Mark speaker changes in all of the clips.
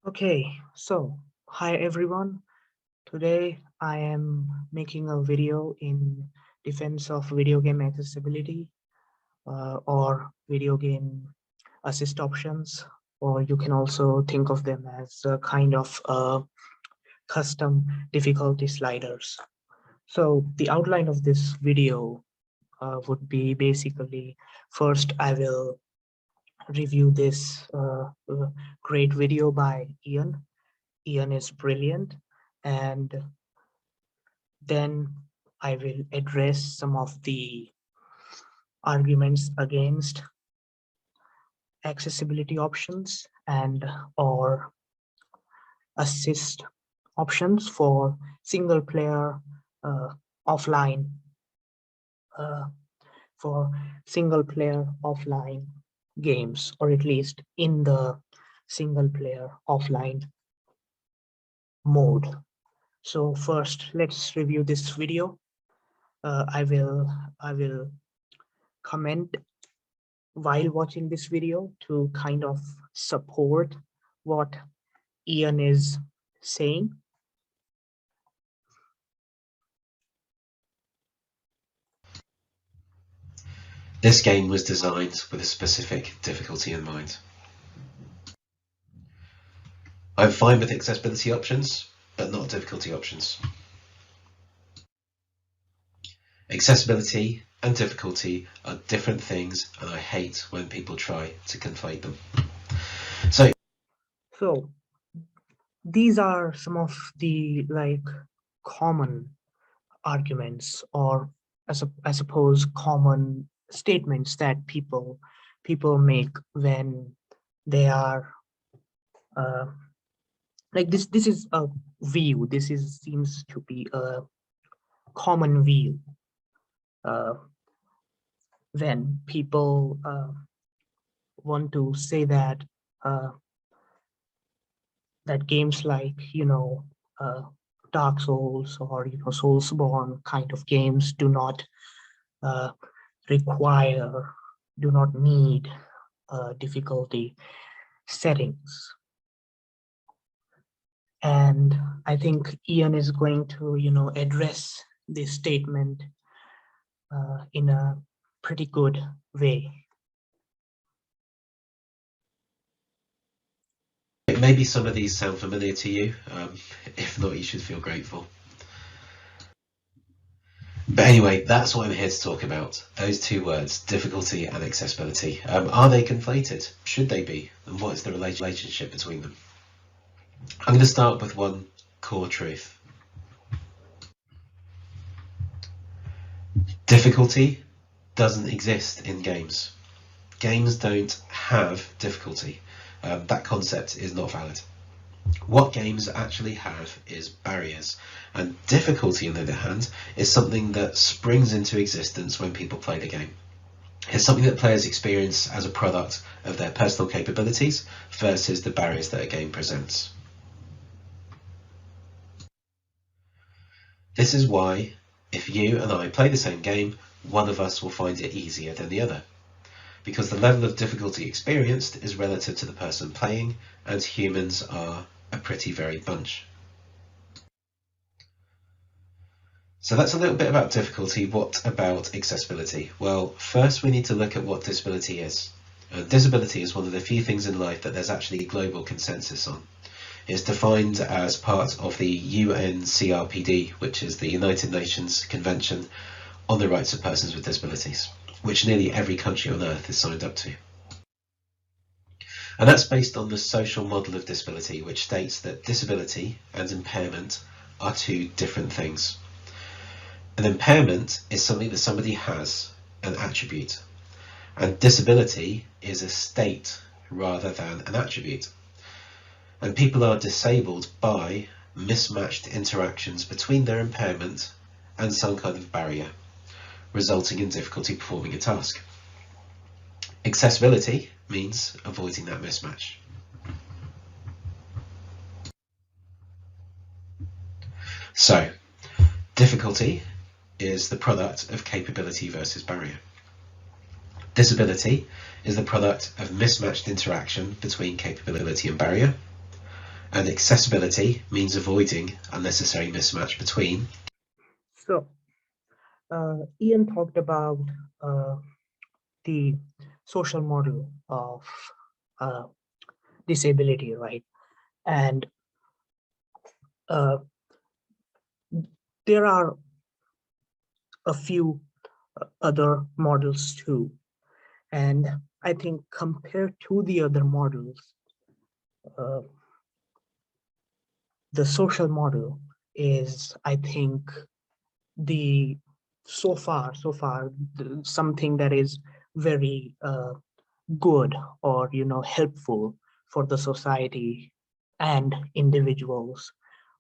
Speaker 1: Okay, so hi everyone. Today I am making a video in defense of video game accessibility or video game assist options, or you can also think of them as a kind of custom difficulty sliders. So the outline of this video would be basically first I will review this great video by Ian. Ian is brilliant, and then I will address some of the arguments against accessibility options and or assist options for single player uh, offline uh, for single player offline games, or at least in the single player offline mode. So first let's review this video. I will comment while watching this video to kind of support what Ian is saying.
Speaker 2: This game was designed with a specific difficulty in mind. I'm fine with accessibility options, but not difficulty options. Accessibility and difficulty are different things, and I hate when people try to conflate them.
Speaker 1: So these are some of the common arguments, or I suppose common statements that people make when they are uh, this is a view. This is seems to be a common view uh, when people want to say that uh, that games like uh, Dark Souls or Soulsborne kind of games do not uh, require, do not need difficulty settings. And I think Ian is going to address this statement in a pretty good way.
Speaker 2: Maybe some of these sound familiar to you. If not, you should feel grateful. But anyway, that's what I'm here to talk about. Those two words, difficulty and accessibility. Are they conflated? Should they be? And what is the relationship between them? I'm going to start with one core truth. Difficulty doesn't exist in games. Games don't have difficulty. That concept is not valid. What games actually have is barriers, and difficulty, on the other hand, is something that springs into existence when people play the game. It's something that players experience as a product of their personal capabilities versus the barriers that a game presents. This is why, if you and I play the same game, one of us will find it easier than the other, because the level of difficulty experienced is relative to the person playing, and humans are a pretty varied bunch. So that's a little bit about difficulty. What about accessibility? Well, first we need to look at what disability is. Disability is one of the few things in life that there's actually global consensus on. It's defined as part of the UNCRPD, which is the United Nations Convention on the Rights of Persons with Disabilities, which nearly every country on earth is signed up to. And that's based on the social model of disability, which states that disability and impairment are two different things. An impairment is something that somebody has, an attribute, and disability is a state rather than an attribute. And people are disabled by mismatched interactions between their impairment and some kind of barrier, resulting in difficulty performing a task. Accessibility means avoiding that mismatch. So, difficulty is the product of capability versus barrier. Disability is the product of mismatched interaction between capability and barrier. And accessibility means avoiding unnecessary mismatch between.
Speaker 1: So, Ian talked about uh, the social model of uh, disability, right? And uh, there are a few other models too. And I think compared to the other models, uh, the social model is, I think, the so far something that is very good or helpful for the society and individuals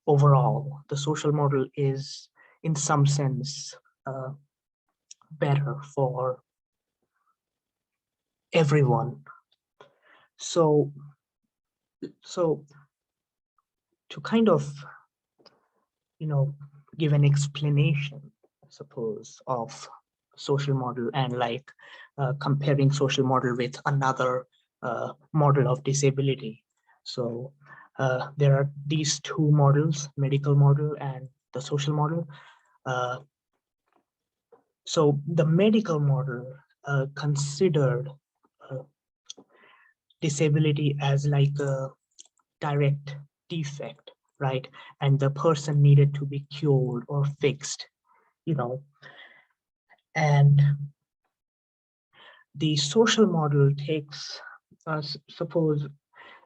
Speaker 1: overall. The social model is in some sense better for everyone. So so to kind of give an explanation, I suppose, of social model and like comparing social model with another model of disability. So there are these two models, medical model and the social model. Uh, so the medical model considered uh, disability as like a direct defect, right? And the person needed to be cured or fixed, you know. And the social model takes, suppose,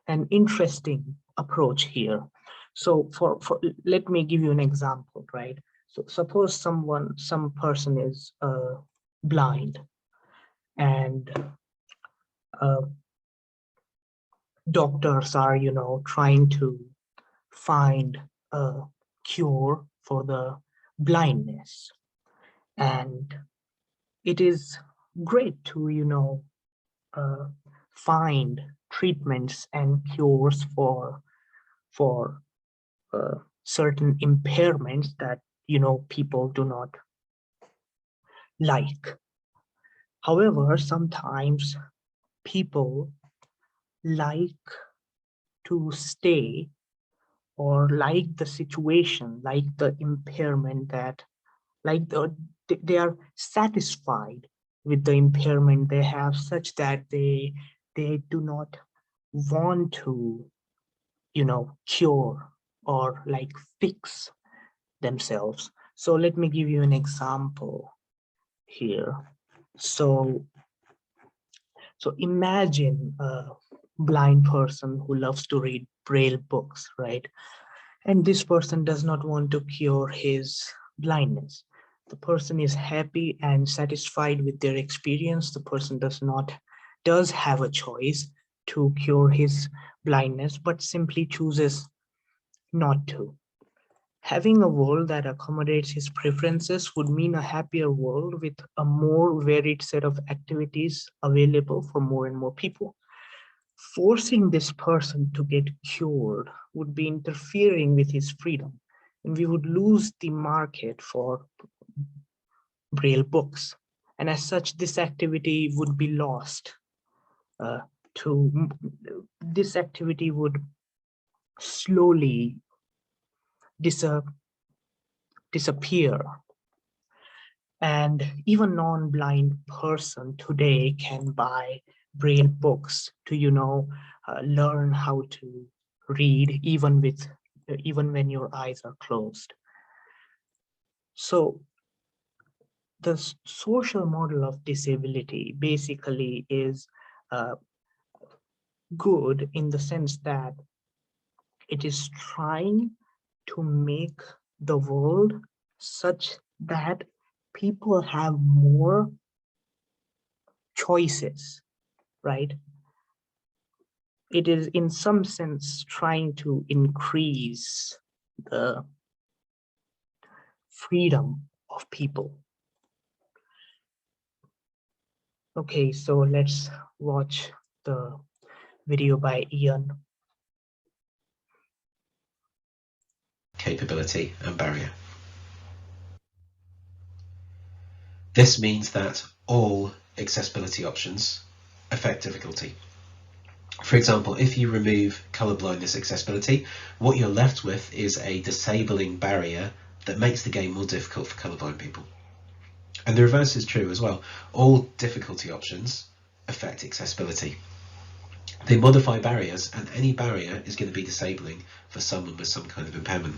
Speaker 1: an interesting approach here. So for let me give you an example, right? So suppose some person is blind, and uh, doctors are, trying to find a cure for the blindness. And it is great to, uh, find treatments and cures for certain impairments that people do not like. However, sometimes people like to stay or like the situation, like the impairment that like they are satisfied with the impairment they have, such that they do not want to cure or like fix themselves. So let me give you an example here. So so imagine a blind person who loves to read braille books, right? And this person does not want to cure his blindness. The person is happy and satisfied with their experience. The person does have a choice to cure his blindness, but simply chooses not to. Having a world that accommodates his preferences would mean a happier world with a more varied set of activities available for more and more people. Forcing this person to get cured would be interfering with his freedom, and we would lose the market for braille books. And as such, this activity would be lost. Uh, to this activity would slowly dis disappear. And even non-blind person today can buy braille books to learn how to read, even when your eyes are closed. So the social model of disability basically is uh, good in the sense that it is trying to make the world such that people have more choices, right? It is in some sense trying to increase the freedom of people. Okay, so let's watch the video by Ian.
Speaker 2: Capability and barrier. This means that all accessibility options affect difficulty. For example, if you remove colorblindness accessibility, what you're left with is a disabling barrier that makes the game more difficult for colorblind people. And the reverse is true as well. All difficulty options affect accessibility. They modify barriers, and any barrier is going to be disabling for someone with some kind of impairment.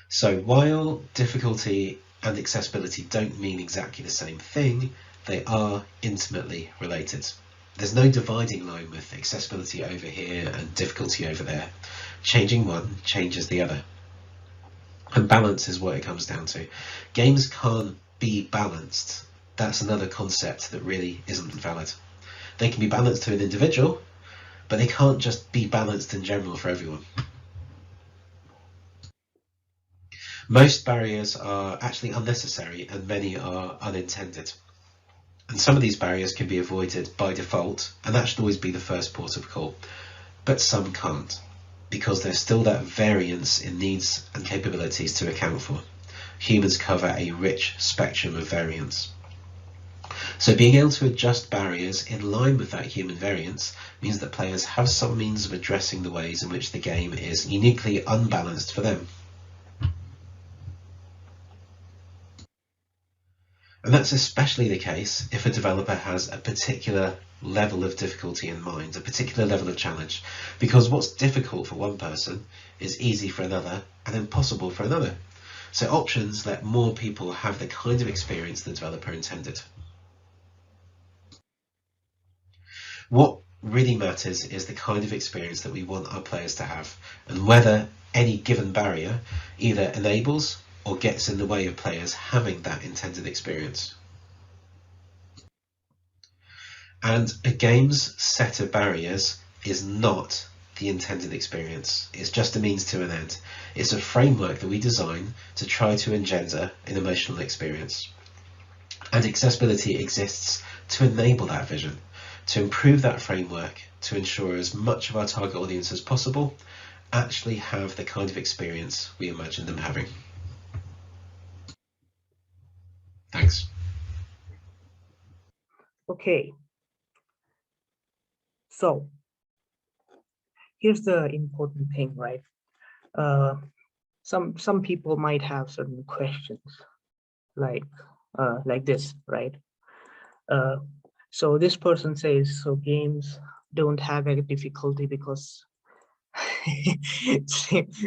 Speaker 2: So while difficulty and accessibility don't mean exactly the same thing, they are intimately related. There's no dividing line with accessibility over here and difficulty over there. Changing one changes the other. And balance is what it comes down to. Games can't be balanced. That's another concept that really isn't valid. They can be balanced to an individual, but they can't just be balanced in general for everyone. Most barriers are actually unnecessary and many are unintended. And some of these barriers can be avoided by default, and that should always be the first port of call. But some can't, because there's still that variance in needs and capabilities to account for. Humans cover a rich spectrum of variance. So being able to adjust barriers in line with that human variance means that players have some means of addressing the ways in which the game is uniquely unbalanced for them. And that's especially the case if a developer has a particular level of difficulty in mind, a particular level of challenge, because what's difficult for one person is easy for another and impossible for another. So options let more people have the kind of experience the developer intended. What really matters is the kind of experience that we want our players to have, and whether any given barrier either enables or gets in the way of players having that intended experience. And a game's set of barriers is not the intended experience. It's just a means to an end. It's a framework that we design to try to engender an emotional experience. And accessibility exists to enable that vision, to improve that framework, to ensure as much of our target audience as possible actually have the kind of experience we imagine them having. Thanks.
Speaker 1: Okay, so here's the important thing, right? Some people might have certain questions like this, right? So this person says, so games don't have a difficulty because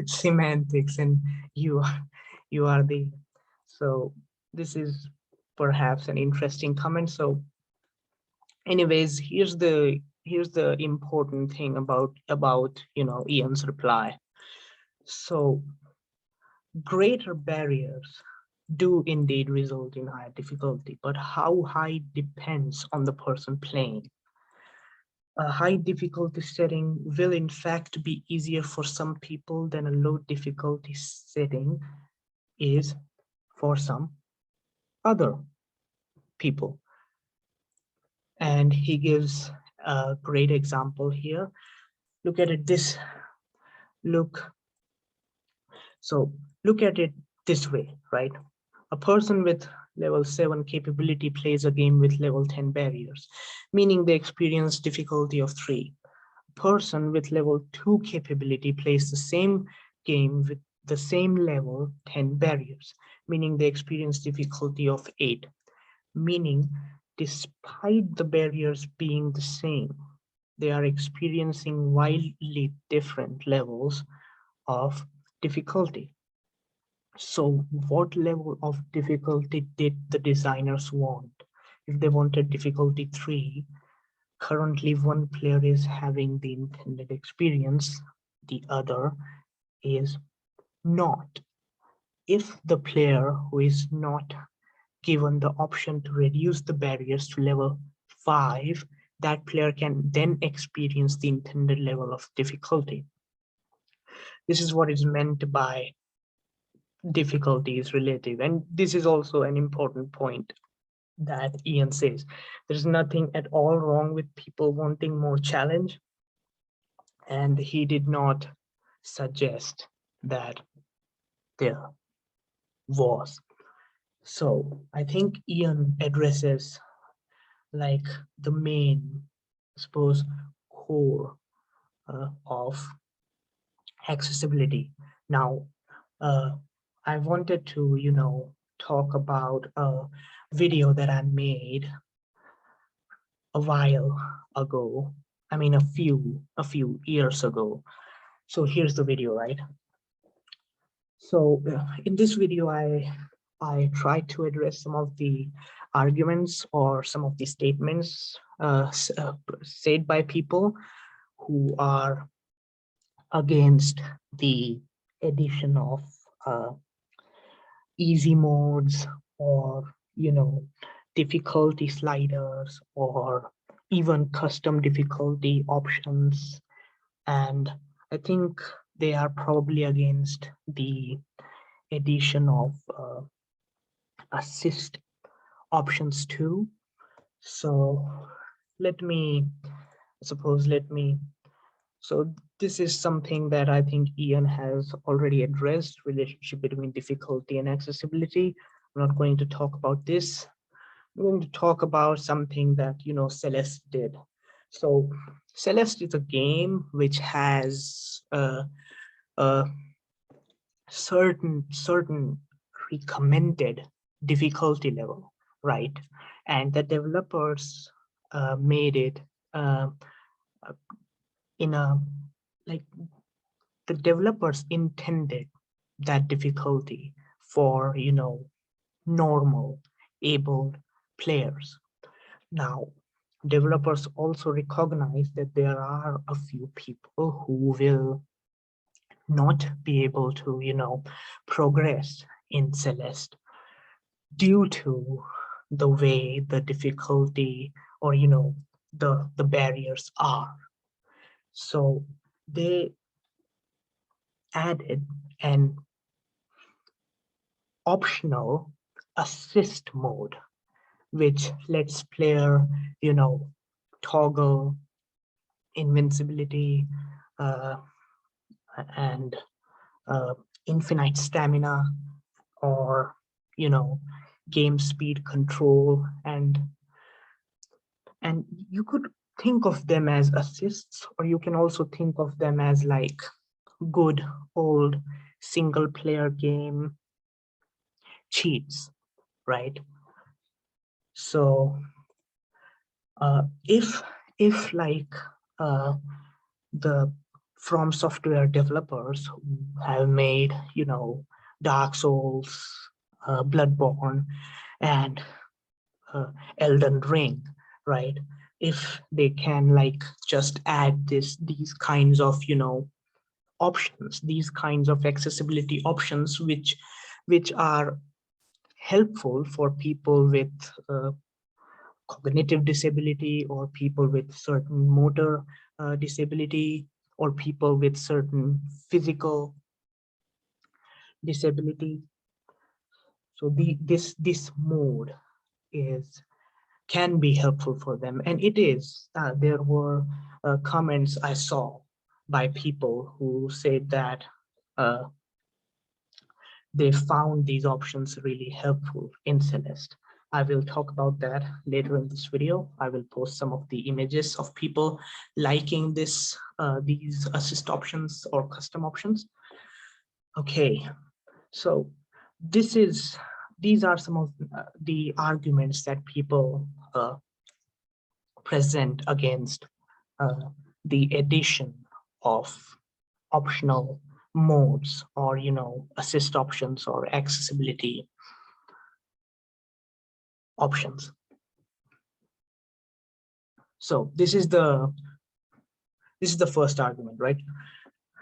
Speaker 1: semantics, and you are the, so this is perhaps an interesting comment. So anyways, here's the important thing about Ian's reply. So greater barriers do indeed result in higher difficulty, but how high depends on the person playing. A high difficulty setting will in fact be easier for some people than a low difficulty setting is for some other people. And he gives a great example here. Look at it this, look, so look at it this way, right? A person with level 7 capability plays a game with level 10 barriers, meaning they experience difficulty of 3. A person with level 2 capability plays the same game with the same level 10 barriers, meaning they experience difficulty of 8. Meaning, despite the barriers being the same, they are experiencing wildly different levels of difficulty. So what level of difficulty did the designers want? If they wanted difficulty 3, currently one player is having the intended experience, the other is not. If the player who is not given the option to reduce the barriers to level 5, that player can then experience the intended level of difficulty. This is what is meant by difficulty is relative. And this is also an important point that Ian says. There's nothing at all wrong with people wanting more challenge. And he did not suggest that there was. So I think Ian addresses like the main, I suppose, core of accessibility. Now, uh, I wanted to, talk about a video that I made a while ago. I mean, a few years ago. So here's the video, right? So in this video, I tried to address some of the arguments or some of the statements said by people who are against the addition of uh, easy modes, or difficulty sliders, or even custom difficulty options. And I think they are probably against the addition of assist options too. So let me suppose let me so this is something that I think Ian has already addressed: relationship between difficulty and accessibility. I'm not going to talk about this. I'm going to talk about something that Celeste did. So Celeste is a game which has a certain recommended difficulty level, right? And the developers made it uh, in a like the developers intended that difficulty for normal abled players. Now, developers also recognize that there are a few people who will not be able to progress in Celeste due to the way the difficulty, or the barriers are. So they added an optional assist mode which lets player toggle invincibility uh, and uh, infinite stamina, or you know game speed control. And you could think of them as assists, or you can also think of them as like good old single player game cheats, right? So if like uh, the From Software developers who have made Dark Souls, Bloodborne, and uh, Elden Ring, right? If they can like just add these kinds of options, these kinds of accessibility options, which are helpful for people with cognitive disability, or people with certain motor disability, or people with certain physical disability. So this mode is can be helpful for them, and it is. There were comments I saw by people who said that uh, they found these options really helpful in Celeste. I will talk about that later in this video. I will post some of the images of people liking these assist options or custom options. Okay, so this is these are some of the arguments that people present against uh, the addition of optional modes, or assist options or accessibility options. So this is the first argument, right?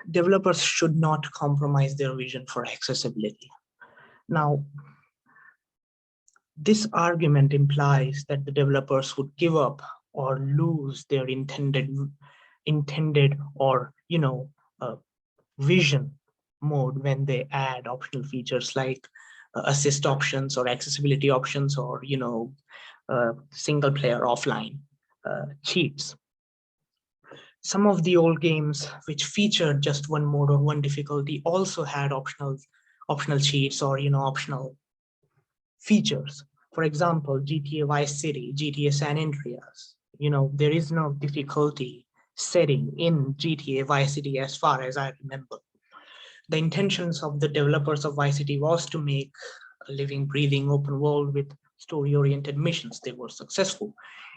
Speaker 1: Developers should not compromise their vision for accessibility. Now, this argument implies that the developers would give up or lose their intended or uh, vision mode when they add optional features like assist options or accessibility options, or single player offline cheats. Some of the old games which featured just one mode or one difficulty also had optional cheats, or optional features. For example, GTA Vice City, GTA San Andreas, there is no difficulty setting in GTA Vice City as far as I remember. The intentions of the developers of Vice City was to make a living, breathing open world with story-oriented missions. They were successful.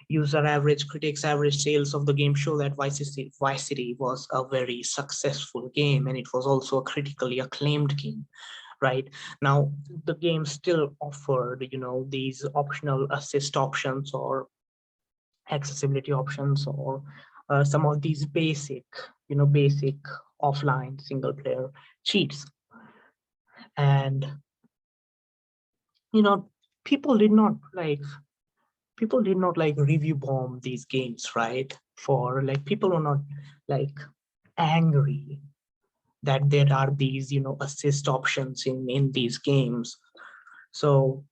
Speaker 1: User average, critics average sales of the game show that Vice City was a very successful game, and it was also a critically acclaimed game. Right now, the game still offered, these optional assist options or accessibility options, or some of these basic offline single player cheats. And people did not review bomb these games, right? For like, people were not like angry that there are these assist options in these games. So,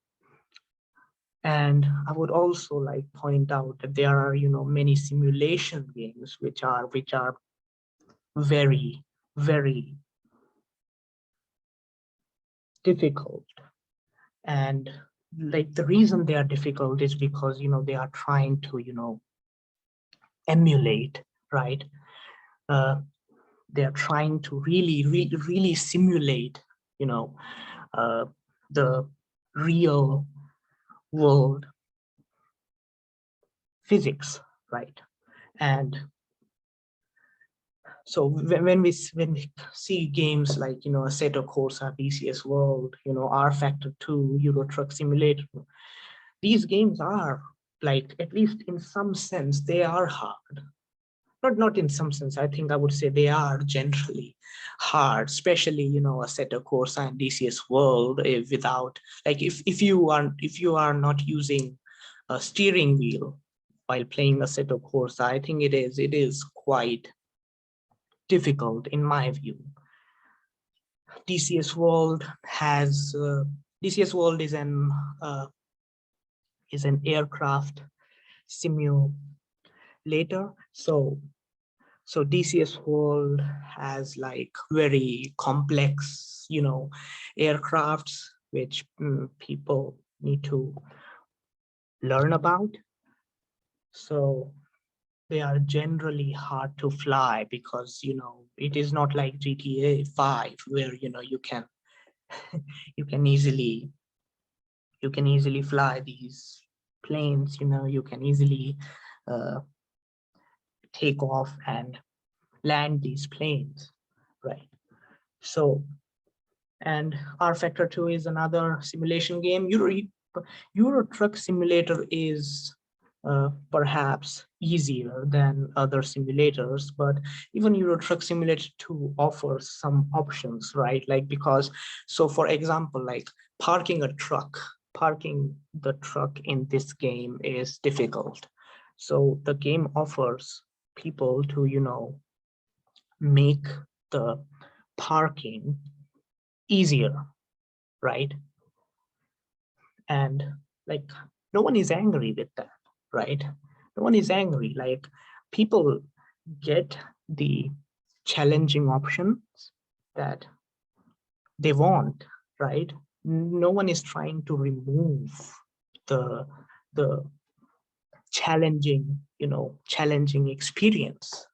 Speaker 1: and I would also like point out that there are many simulation games which are very, very difficult. And like, the reason they are difficult is because they are trying to emulate, right? They are trying to really simulate uh, the real world physics, right? And so when we see games like Assetto Corsa, DCS World, R Factor 2, Euro Truck Simulator, these games are, like, at least in some sense, they are hard. Not in some sense, I think I would say they are generally hard, especially Assetto Corsa and DCS World. Without, like, if you are not using a steering wheel while playing Assetto Corsa, I think it is quite difficult in my view. DCS World has DCS World is an aircraft simulator. So DCS World has like very complex, aircrafts which people need to learn about. So they are generally hard to fly because it is not like GTA 5 where you can you can easily fly these planes. You can easily uh, take off and land these planes, right? So, and R Factor 2 is another simulation game. Euro Truck Simulator is perhaps easier than other simulators, but even Euro Truck Simulator 2 offers some options, right? Like, because, so for example, like parking the truck in this game is difficult. So the game offers people to, make the parking easier, right? And like, no one is angry with that, right? No one is angry. Like, people get the challenging options that they want, right? No one is trying to remove the the challenging experience.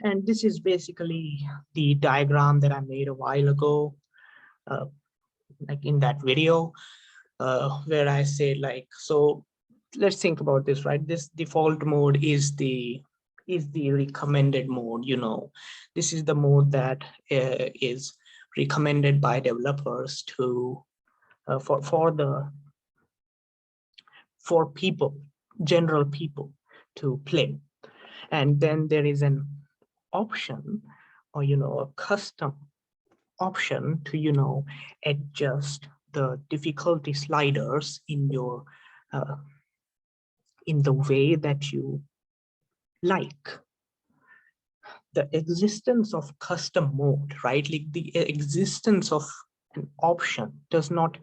Speaker 1: And this is basically the diagram that I made a while ago, uh, like in that video, where I say, like, so let's think about this, right? This default mode is the recommended mode. This is the mode that is recommended by developers to for people, general people, to play. And then there is an option, or a custom option to adjust the difficulty sliders in your in the way that you like. The existence of custom mode, right? Like, the existence of an option does not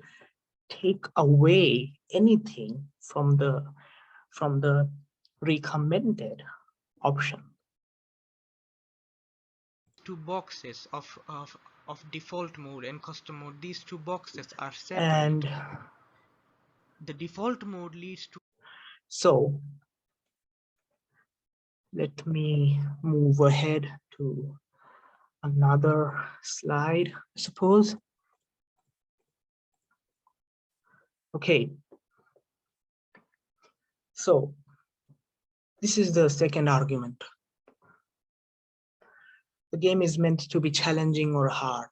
Speaker 1: take away anything from the recommended option. Two boxes of
Speaker 3: of default mode and custom mode. These two boxes are separate.
Speaker 1: And
Speaker 3: The default mode leads to
Speaker 1: so let me move ahead to another slide, I suppose. Okay, so this is the second argument. The game is meant to be challenging or hard.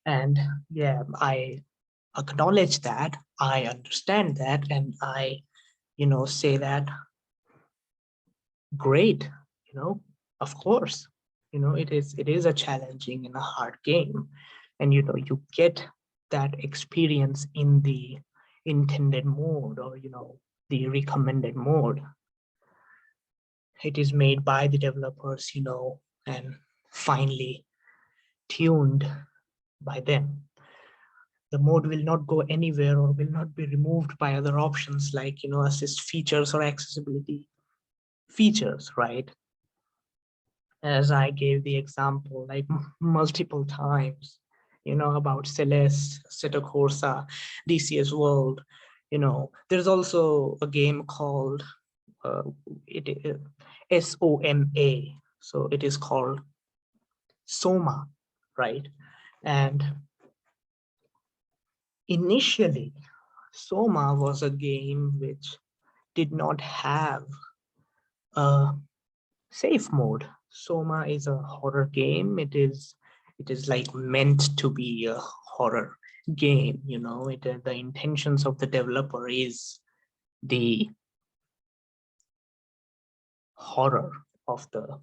Speaker 1: And yeah, I acknowledge that, I understand that, and I, say that, great, of course, it is a challenging and a hard game. And, you get that experience in the intended mode, or, the recommended mode. It is made by the developers, and finally tuned by them. The mode will not go anywhere or will not be removed by other options like, assist features or accessibility features, right? As I gave the example like multiple times, about Celeste, Assetto Corsa, DCS World. There's also a game called it SOMA. So it is called Soma, right? And initially, Soma was a game which did not have a safe mode. Soma is a horror game. It is like meant to be a horror game. The intentions of the developer is the horror of the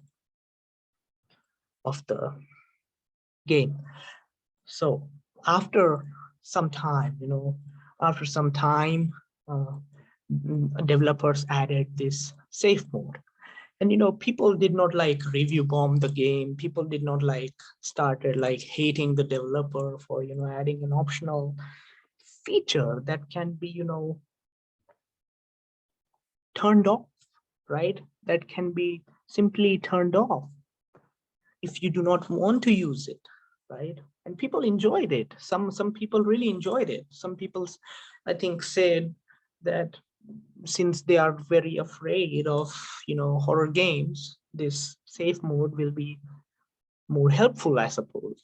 Speaker 1: game. So after some time, uh, developers added this safe mode. And people did not like review bomb the game. People did not like started like hating the developer for adding an optional feature that can be turned off, right? That can be simply turned off if you do not want to use it, right? And people enjoyed it. Some people really enjoyed it. Some people, I think, said that since they are very afraid of horror games, this safe mode will be more helpful, I suppose.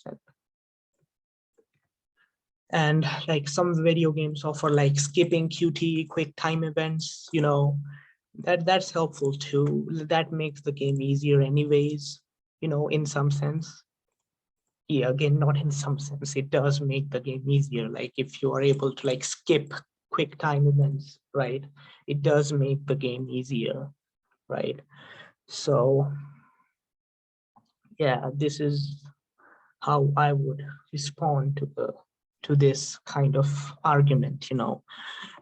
Speaker 1: And like some video games offer like skipping QT, quick time events, that's helpful too. That makes the game easier anyways, in some sense. Yeah, again, not in some sense, it does make the game easier. Like if you are able to like skip quick time events, right? It does make the game easier, right? So yeah, this is how I would respond to this kind of argument,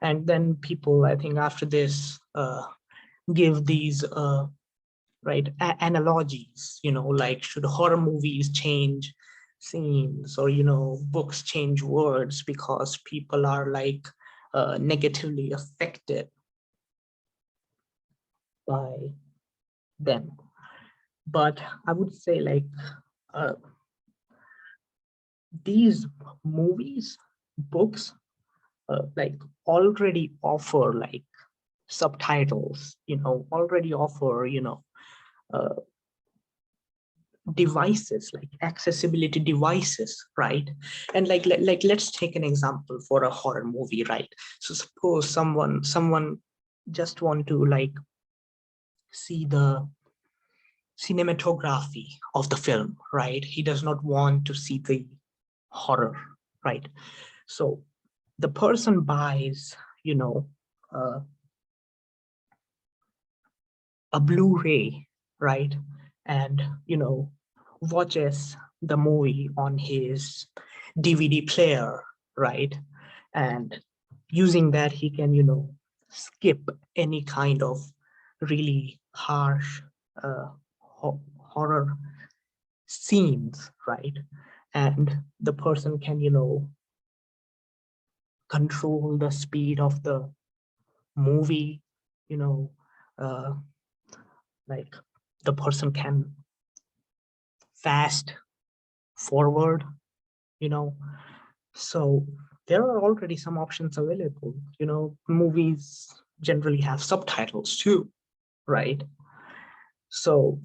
Speaker 1: and then people, I think after this, give these right analogies, like should horror movies change scenes, or books change words because people are like negatively affected by them. But I would say like uh, these movies, books, like already offer like subtitles, already offer uh, devices, like accessibility devices, right? And like let's take an example for a horror movie, right? So suppose someone just want to like see the cinematography of the film, right? He does not want to see the horror, right? So the person buys, uh, a Blu-ray, right? And, watches the movie on his DVD player, right? And using that, he can, skip any kind of really harsh horror scenes, right? And the person can, control the speed of the movie, you know, uh, like the person can fast forward, you know. So there are already some options available. You know, movies generally have subtitles too, right? So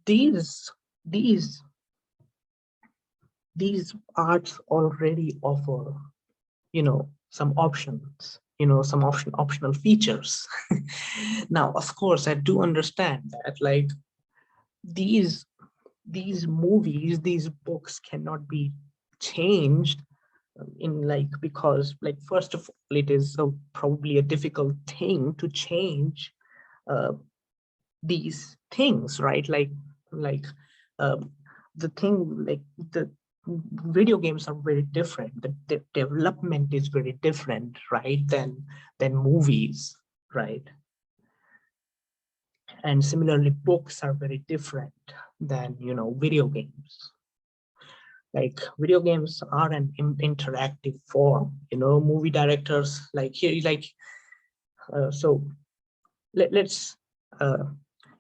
Speaker 1: these these these arts already offer, you know, some options, you know, some optional features. Now, of course, I do understand that like these these movies, these books cannot be changed in like, because like first of all it is probably a difficult thing to change uh, these things, right? Like um, the thing, like the video games are very different, the development is very different, right, than movies, right? And similarly books are very different than, you know, video games. Like video games are an interactive form, you know. Movie directors like here, like so let's uh,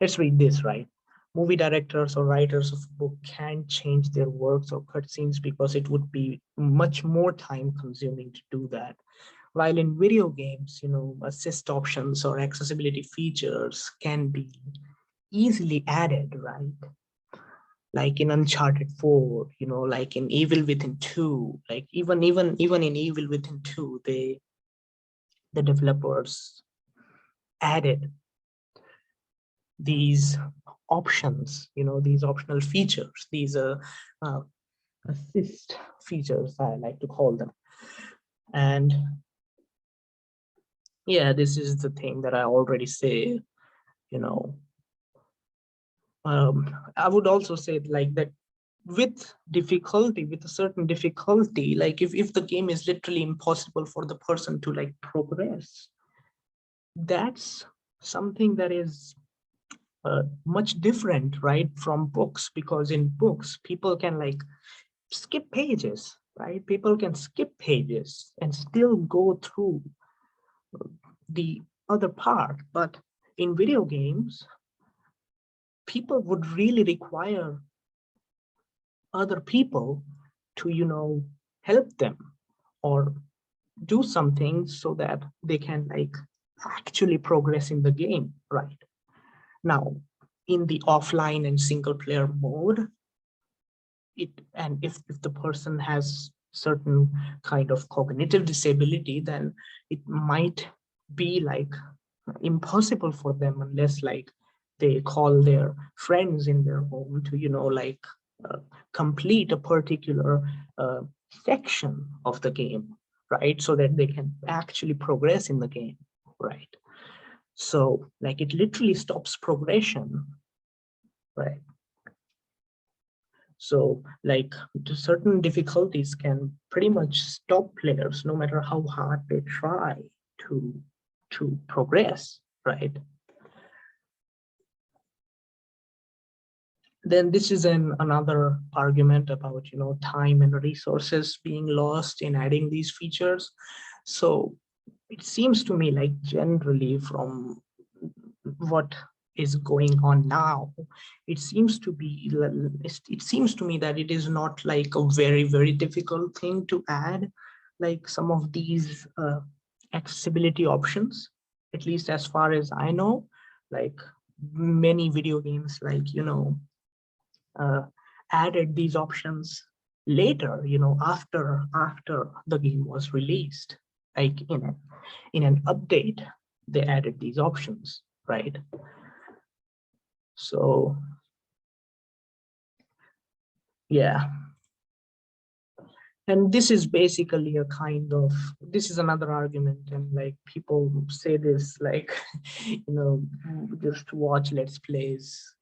Speaker 1: let's read this, right? Movie directors or writers of a book can change their works or cutscenes because it would be much more time consuming to do that. While in video games, you know, assist options or accessibility features can be easily added, right? Like in Uncharted 4, you know, like in Evil Within 2, like even in Evil Within 2, the developers added these options, you know, these optional features, these uh, assist features, I like to call them. And yeah, this is the thing that I already say, you know. I would also say like that with difficulty, with a certain difficulty, like if the game is literally impossible for the person to like progress, that's something that is much different, right, from books. Because in books people can like skip pages, right? People can skip pages and still go through the other part. But in video games, people would really require other people to, you know, help them or do something so that they can like actually progress in the game, right? Now, in the offline and single player mode, and if the person has certain kind of cognitive disability, then it might be like impossible for them unless like they call their friends in their home to, you know, like uh, complete a particular uh, section of the game, right, so that they can actually progress in the game, right? So like it literally stops progression, right? So like certain difficulties can pretty much stop players no matter how hard they try to progress, right? Then this is another argument about, you know, time and resources being lost in adding these features. So it seems to me like generally from what is going on now, it seems to be, it seems to me that it is not like a very difficult thing to add like some of these accessibility options, at least as far as I know. Like many video games, like, you know, uh, added these options later, you know, after the game was released, like in an update they added these options, right? So yeah, and this is basically a kind of, this is another argument, and like people say this like you know, just watch let's plays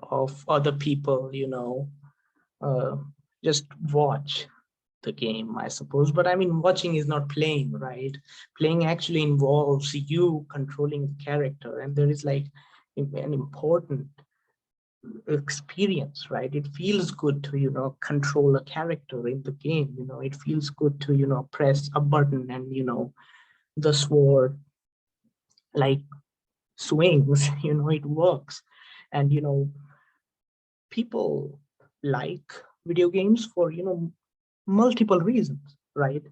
Speaker 1: of other people, you know, uh, just watch the game, I suppose. But I mean, watching is not playing, right? Playing actually involves you controlling the character, and there is like an important experience, right? It feels good to, you know, control a character in the game. You know, it feels good to, you know, press a button and, you know, the sword like swings, you know, it works. And, you know, people like video games for, multiple reasons, right?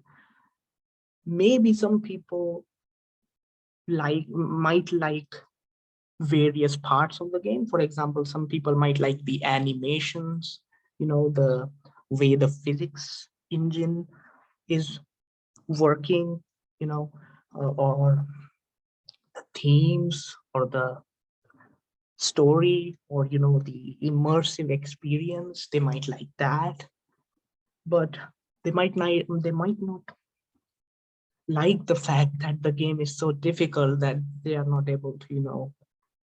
Speaker 1: Maybe some people might like various parts of the game. For example, some people might like the animations, the way the physics engine is working, or the themes or the story, or the immersive experience. They might like that, but they might not like the fact that the game is so difficult that they are not able to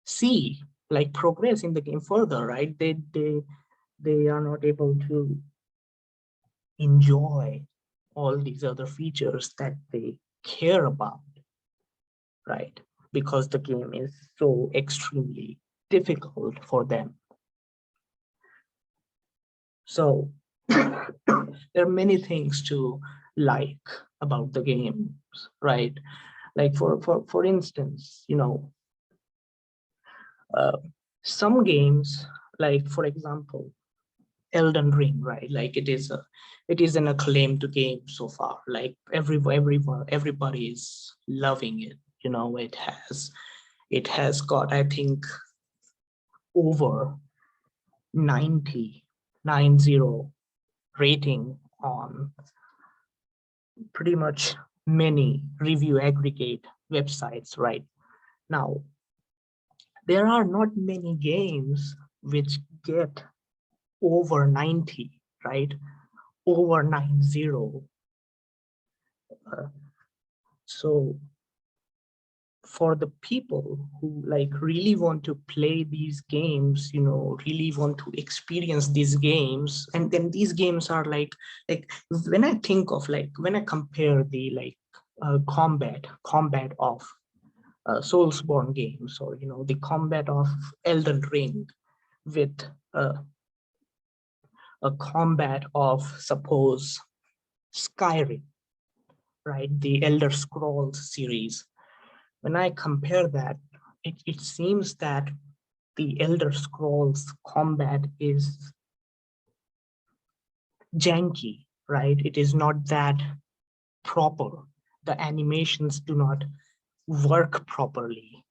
Speaker 1: see like progress in the game further, right? They are not able to enjoy all these other features that they care about, right? Because the game is so extremely difficult for them. So there are many things to like about the games, right? Like for instance, uh, some games, like for example, Elden Ring, right? Like it is an acclaimed game so far. Like everybody is loving it. It has got, I think, over 90 rating on pretty much many review aggregate websites right now. There are not many games which get over 90, right? Over 90. Uh, so for the people who like really want to play these games, really want to experience these games, and then these games are like when I think of, like, when I compare the combat of Soulsborne games, or the combat of Elden Ring with uh, a combat of, suppose, Skyrim, right? The Elder Scrolls series. When I compare that, it seems that the Elder Scrolls combat is janky, right? It is not that proper. The animations do not work properly,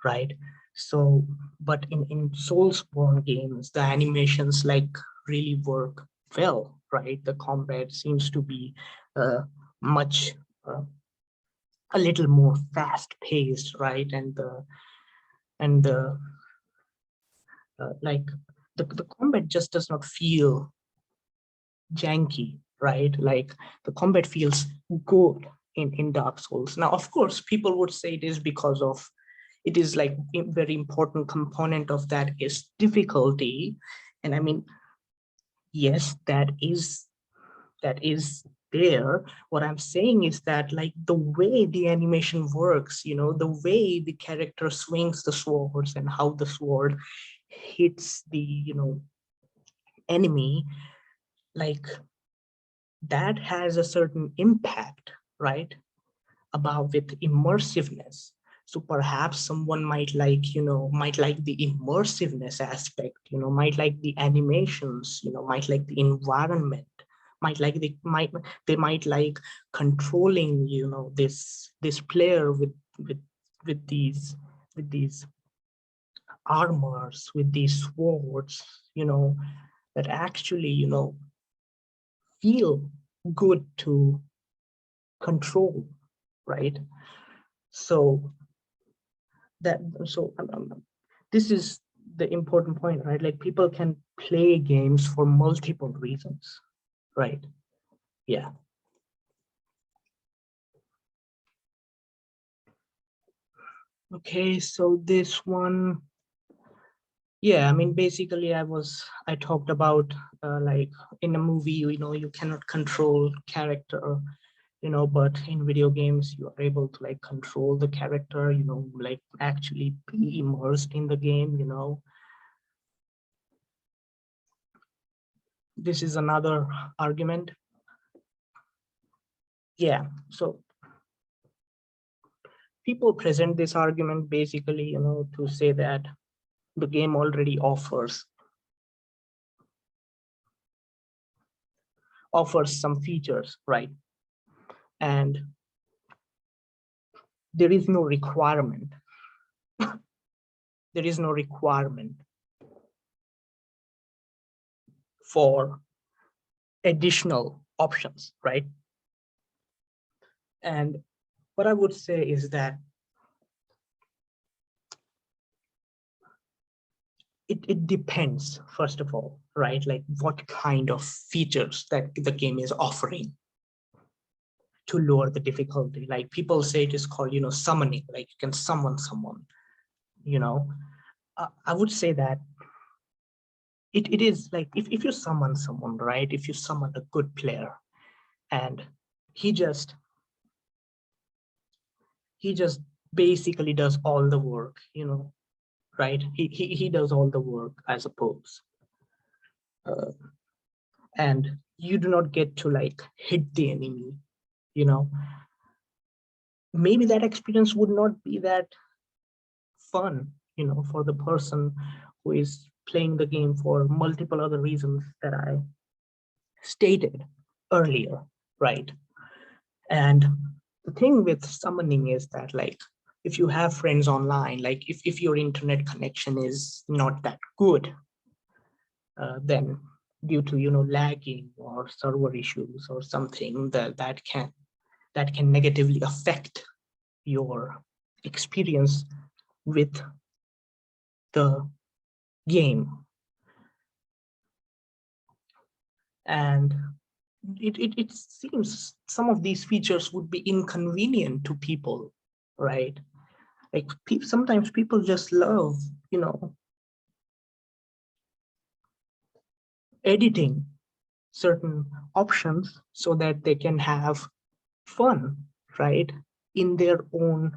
Speaker 1: right? So, but in Soulsborne games, the animations like really work well, right? The combat seems to be much a little more fast paced, right? And the like the combat just does not feel janky, right? Like the combat feels good in Dark Souls. Now, of course, people would say it is because of, it is like a very important component of that is difficulty. And I mean, yes, that is there. What I'm saying is that, like, the way the animation works, the way the character swings the swords and how the sword hits the enemy, like, that has a certain impact, right? About with immersiveness. So perhaps someone might like the immersiveness aspect, might like the animations, might like the environment, they might like controlling, this player with these armors, with these swords, that actually, feel good to control, right? So this is the important point, right? Like, people can play games for multiple reasons, right? Yeah. Okay, so this one, yeah, I mean, basically I talked about like in a movie, you cannot control character, but in video games you are able to like control the character, like actually be immersed in the game. This is another argument. Yeah, so people present this argument basically, to say that the game already offers offers some features, right? And there is no requirement. There is no requirement for additional options, right? And what I would say is that it depends, first of all, right? Like what kind of features that the game is offering to lower the difficulty. Like people say it is called, summoning, like you can summon someone, I would say that it is like if you summon someone, right? If you summon a good player and he just basically does all the work, right? He does all the work, I suppose. And you do not get to like hit the enemy, maybe that experience would not be that fun, for the person who is playing the game for multiple other reasons that I stated earlier, right? And the thing with summoning is that, like, if you have friends online, like if your internet connection is not that good, then due to lagging or server issues or something that can negatively affect your experience with the game. And it seems some of these features would be inconvenient to people, right? Like sometimes people just love, editing certain options so that they can have fun, right? In their own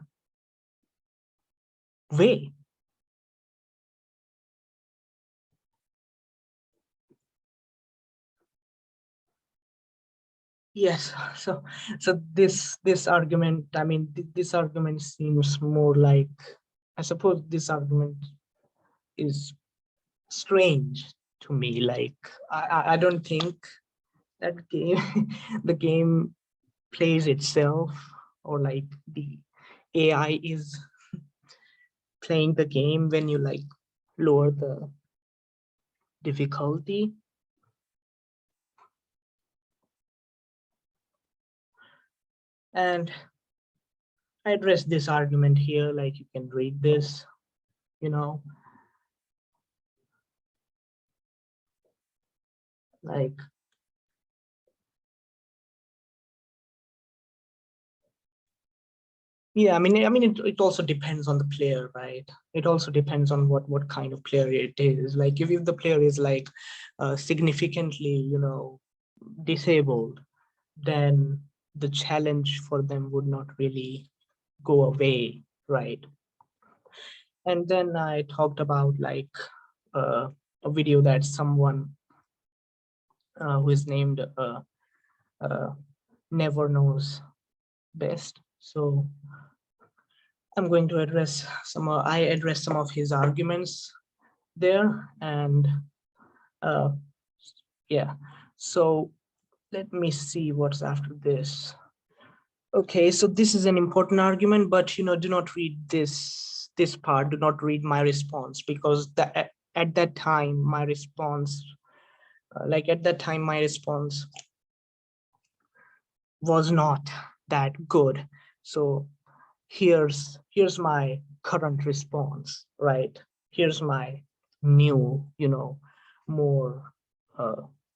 Speaker 1: way. Yes, so this argument, I mean, this argument seems more like, I suppose this argument is strange to me. Like I don't think that game the game plays itself, or like the AI is playing the game when you like lower the difficulty. And I address this argument here, like you can read this, like yeah, I mean it also depends on the player, right? It also depends on what kind of player it is. Like if the player is like significantly disabled, then the challenge for them would not really go away, right? And then I talked about like a video that someone who is named Never Knows Best. So I'm going to address I address some of his arguments there. And yeah, so let me see what's after this. Okay, so this is an important argument, but do not read this part. Do not read my response, because at that time my response, was not that good. So here's my current response, right? Here's my new, more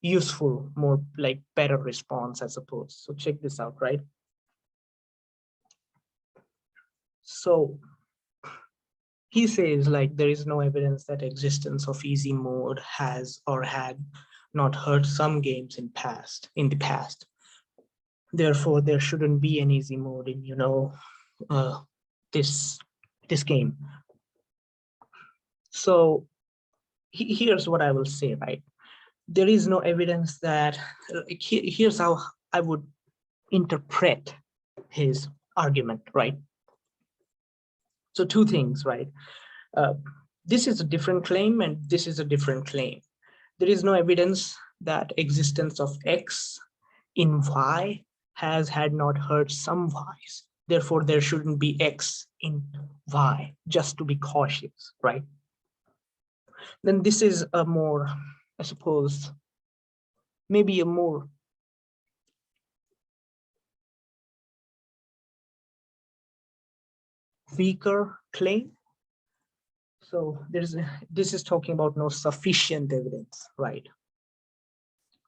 Speaker 1: useful, more like better response, I suppose. So check this out, right? So he says, like, there is no evidence that existence of easy mode has or had not hurt some games in the past. Therefore, there shouldn't be an easy mode in, this game. So here's what I will say, right? There is no evidence that, here's how I would interpret his argument, right? So two things, right? This is a different claim and this is a different claim. There is no evidence that existence of X in Y has had not heard some Ys. Therefore, there shouldn't be X in Y, just to be cautious, right? Then this is a more, I suppose, maybe a more weaker claim. So this is talking about no sufficient evidence, right?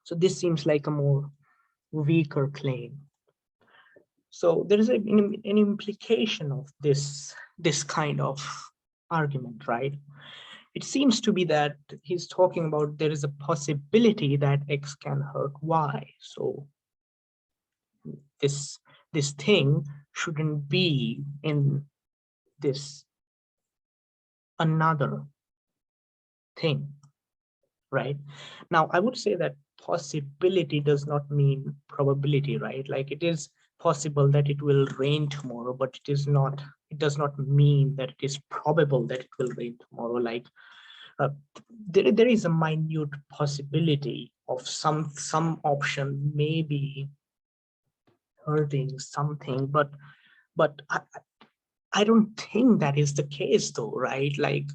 Speaker 1: So this seems like a more weaker claim. So there is an implication of this kind of argument, right? It seems to be that he's talking about there is a possibility that X can hurt Y. So this thing shouldn't be in this another thing, right? Now, I would say that possibility does not mean probability, right? Like it is possible that it will rain tomorrow, but it does not mean that it is probable that it will rain tomorrow. Like there is a minute possibility of some option maybe hurting something, but I don't think that is the case though, right? Like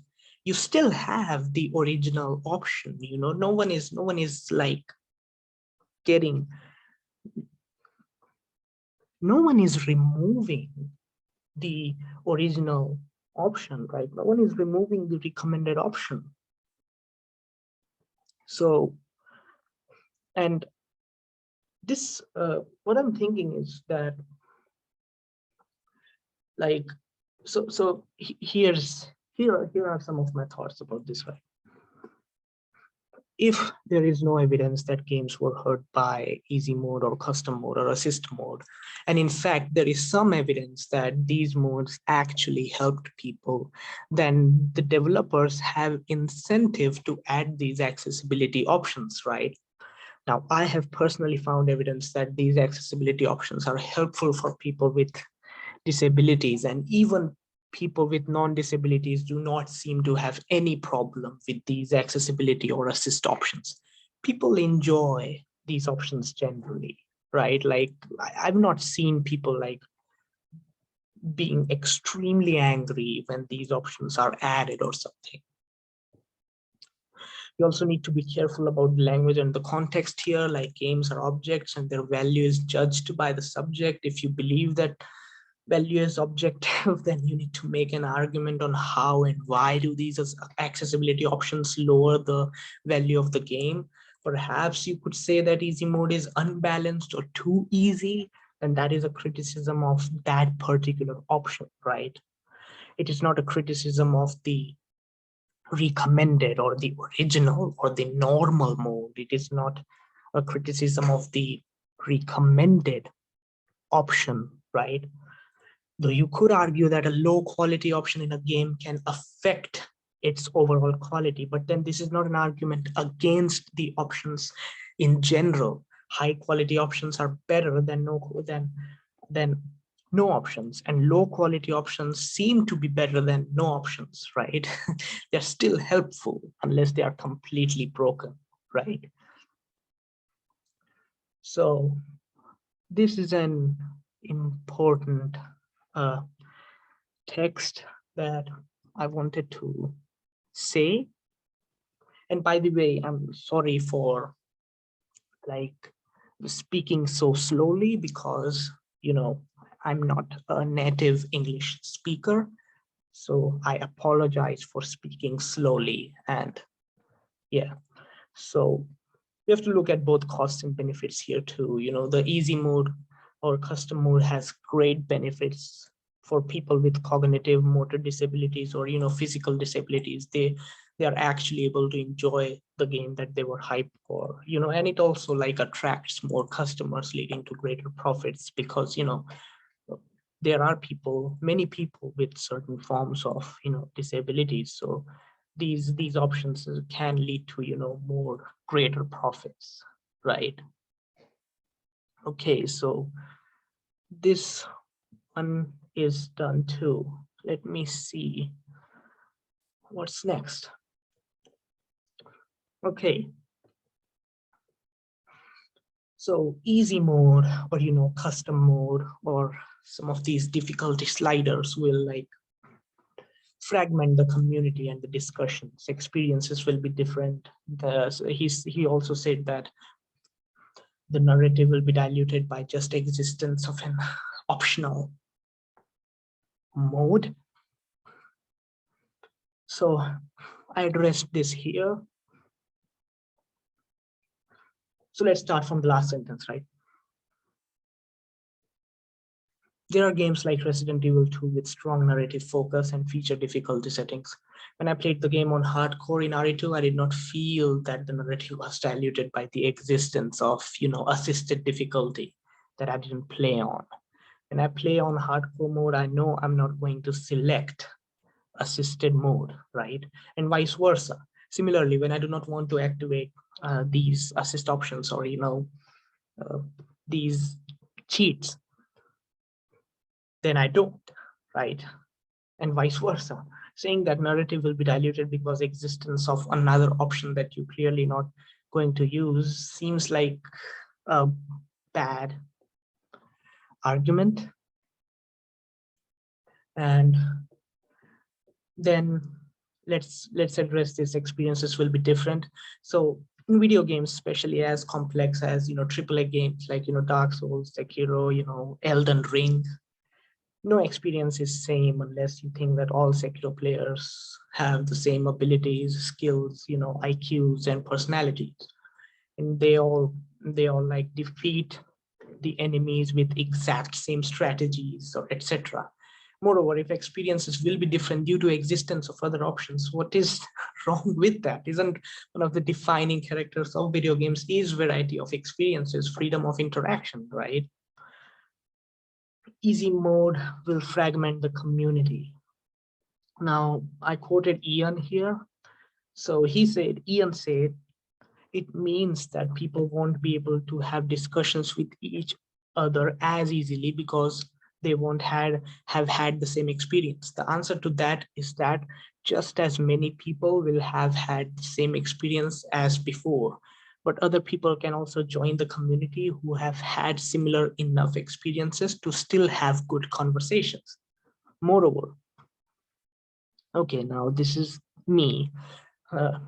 Speaker 1: you still have the original option, you know, no one is like getting, no one is removing the original option, right? No one is removing the recommended option. So, and this, what I'm thinking is that like, here are some of my thoughts about this, right? If there is no evidence that games were hurt by easy mode or custom mode or assist mode, and in fact there is some evidence that these modes actually helped people, then the developers have incentive to add these accessibility options, right? Now, I have personally found evidence that these accessibility options are helpful for people with disabilities, and even people with non-disabilities do not seem to have any problem with these accessibility or assist options. People enjoy these options generally, right? Like I've not seen people like being extremely angry when these options are added or something. You also need to be careful about the language and the context here, like games are objects and their value is judged by the subject. If you believe that value is objective, then you need to make an argument on how and why do these accessibility options lower the value of the game. Perhaps you could say that easy mode is unbalanced or too easy, and that is a criticism of that particular option, right? It is not a criticism of the recommended or the original or the normal mode. It is not a criticism of the recommended option, right? Though you could argue that a low quality option in a game can affect its overall quality, but then this is not an argument against the options in general. High quality options are better than no options, and low quality options seem to be better than no options, right? They're still helpful unless they are completely broken, right? So this is an important text that I wanted to say. And by the way, I'm sorry for like speaking so slowly because, you know, I'm not a native English speaker. So I apologize for speaking slowly. And yeah, so we have to look at both costs and benefits here too. You know, the easy mode or custom mode has great benefits for people with cognitive motor disabilities or, you know, physical disabilities. They are actually able to enjoy the game that they were hyped for, you know, and it also like attracts more customers, leading to greater profits because, you know, there are many people with certain forms of, you know, disabilities. So these options can lead to, you know, more greater profits, right? Okay, so this one is done too. Let me see what's next. Okay, So easy mode, or custom mode, or some of these difficulty sliders will like fragment the community and the discussions. Experiences will be different. He also said that the narrative will be diluted by just existence of an optional mode. So I addressed this here. So let's start from the last sentence, right? There are games like Resident Evil 2 with strong narrative focus and feature difficulty settings. When I played the game on hardcore in RE2, I did not feel that the narrative was diluted by the existence of, assisted difficulty that I didn't play on. When I play on hardcore mode, I know I'm not going to select assisted mode, right? And vice versa. Similarly, when I do not want to activate these assist options, or these cheats, then I don't, right? And vice versa. Saying that narrative will be diluted because existence of another option that you clearly not going to use seems like a bad argument. And then let's address this. Experiences will be different. So in video games, especially as complex as AAA games like Dark Souls, Sekiro, Elden Ring, no experience is same unless you think that all Sekiro players have the same abilities, skills, IQs and personalities, and they all like defeat the enemies with exact same strategies or etc. Moreover, if experiences will be different due to existence of other options, what is wrong with that? Isn't one of the defining characters of video games is variety of experiences, freedom of interaction, right? Easy mode will fragment the community. Now, I quoted Ian here. So Ian said, it means that people won't be able to have discussions with each other as easily because they won't have had the same experience. The answer to that is that just as many people will have had the same experience as before, but other people can also join the community who have had similar enough experiences to still have good conversations. Moreover, okay, now this is me.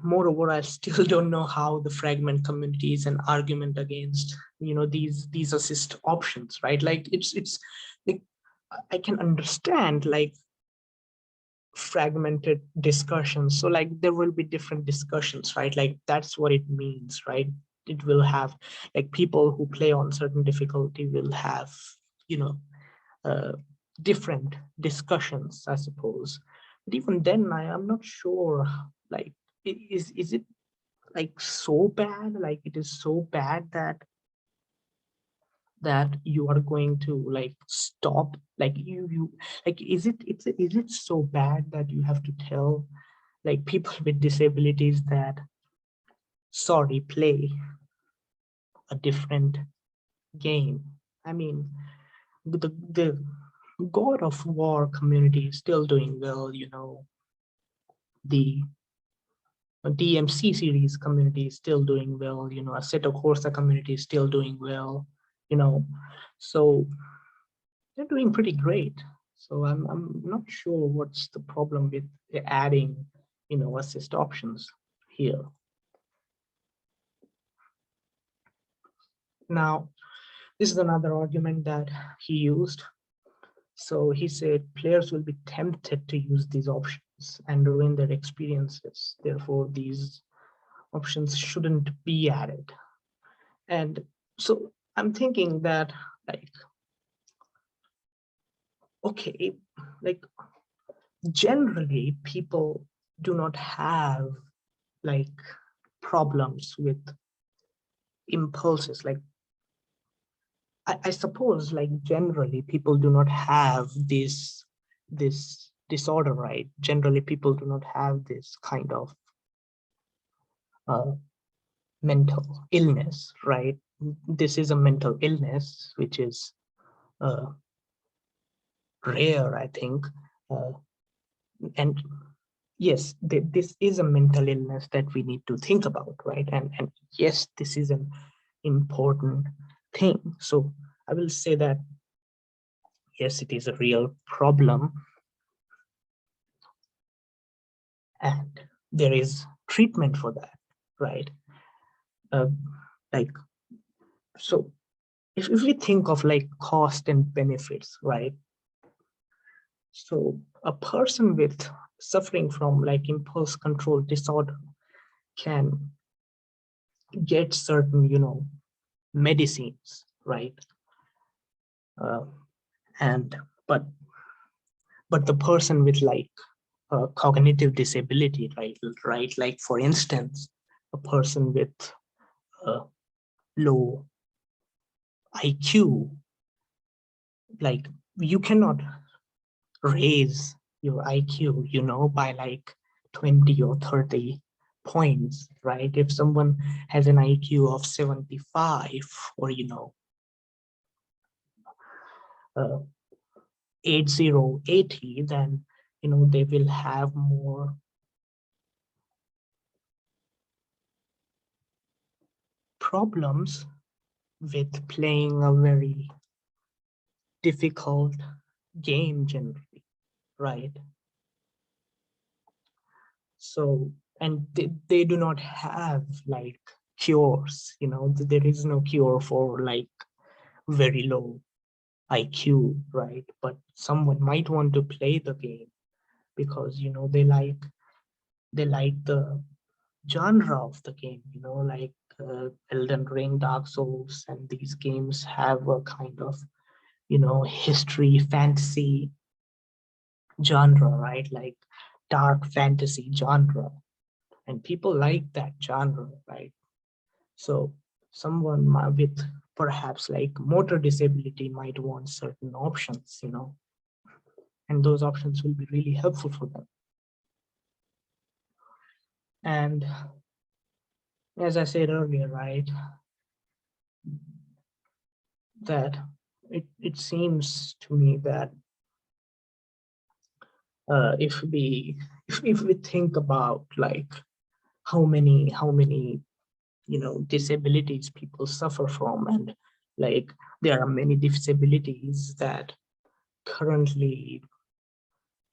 Speaker 1: Moreover, I still don't know how the fragment community is an argument against these assist options, right? Like it's like I can understand like fragmented discussions. So like there will be different discussions, right? Like that's what it means, right? It will have like people who play on certain difficulty will have you know uh, different discussions, I suppose. But even then, I'm not sure. Like, is it like so bad? Like, it is so bad that you are going to like stop? Like, you like, is it so bad that you have to tell like people with disabilities that sorry, play a different game? I mean, the God of War community is still doing well, the DMC series community is still doing well, Assetto Corsa community is still doing well, so they're doing pretty great. So I'm not sure what's the problem with adding, assist options here. Now, this is another argument that he used. So he said players will be tempted to use these options and ruin their experiences. Therefore, these options shouldn't be added. And so I'm thinking that like, okay, like generally people do not have like problems with impulses. Like I suppose like generally people do not have this disorder, right? Generally people do not have this kind of uh, mental illness, right? This is a mental illness which is rare, I think. And yes, this is a mental illness that we need to think about, right? And yes, this is an important thing. So I will say that, yes, it is a real problem, and there is treatment for that, right? Uh, like, so if we think of like cost and benefits, right? So a person with suffering from like impulse control disorder can get certain, medicines, right? Uh, and but the person with like cognitive disability, right? Like for instance, a person with low IQ, like you cannot raise your IQ, by like 20 or 30 points, right? If someone has an IQ of 75 or, uh, 80, then, they will have more problems with playing a very difficult game generally, right? So, and they do not have like cures, there is no cure for like very low IQ, right? But someone might want to play the game because, they like the genre of the game, like Elden Ring, Dark Souls, and these games have a kind of, history, fantasy genre, right? Like dark fantasy genre, and people like that genre, right? So someone with perhaps like motor disability might want certain options, and those options will be really helpful for them. And as I said earlier, right, that it seems to me that if we think about like how many disabilities people suffer from, and like there are many disabilities that currently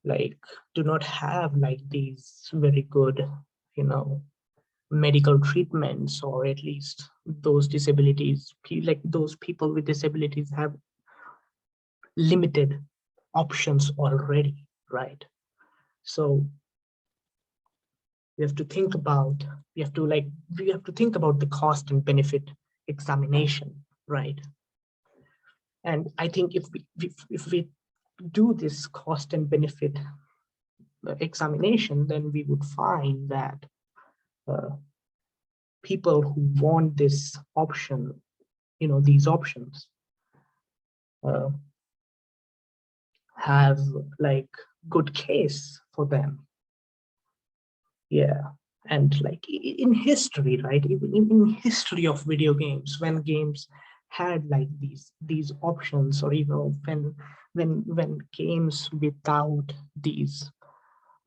Speaker 1: like do not have like these very good medical treatments, or at least those disabilities, like those people with disabilities have limited options already, right? So we have to think about the cost and benefit examination, right? And I think if we do this cost and benefit examination, then we would find that people who want this option, these options, uh, have like good case for them. Yeah. And like in history, right? Even in history of video games, when games had like these options, or even when games without these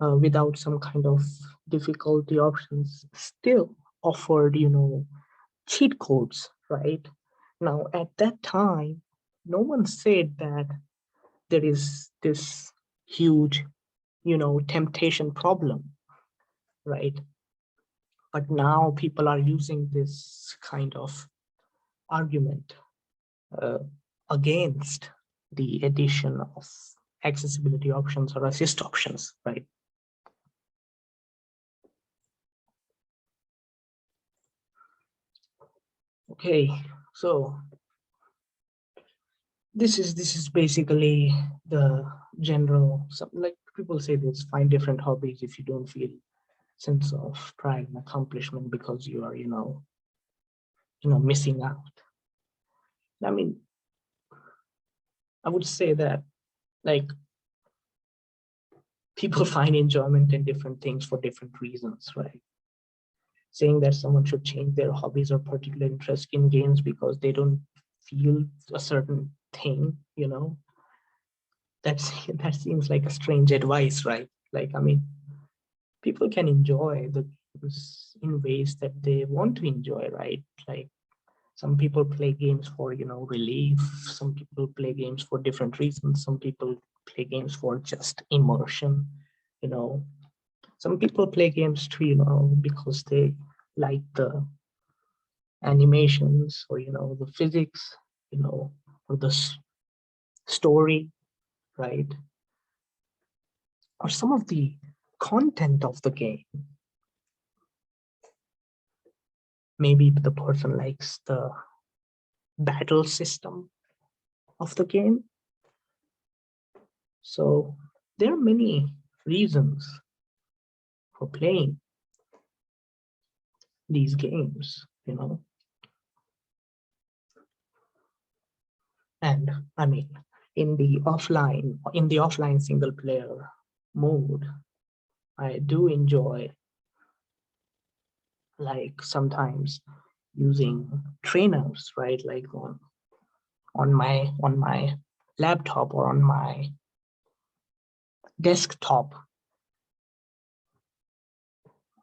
Speaker 1: without some kind of difficulty options still offered, cheat codes, right? Now, at that time, no one said that there is this huge, temptation problem, right? But now people are using this kind of argument uh, against the addition of accessibility options or assist options, right? Okay, so this is basically the general, like people say this, find different hobbies if you don't feel sense of pride and accomplishment because you are, missing out. I mean, I would say that like people find enjoyment in different things for different reasons, right? Saying that someone should change their hobbies or particular interest in games because they don't feel a certain thing, that seems like a strange advice, right? Like, I mean, people can enjoy the games in ways that they want to enjoy, right? Like Some people play games for, relief. Some people play games for different reasons. Some people play games for just immersion, you know. Some people play games too, because they like the animations or, the physics, or the story, right? Or some of the content of the game. Maybe the person likes the battle system of the game. So there are many reasons for playing these games, and I mean, in the offline single player mode, I do enjoy, like, sometimes using trainers, right? Like on my laptop or on my desktop.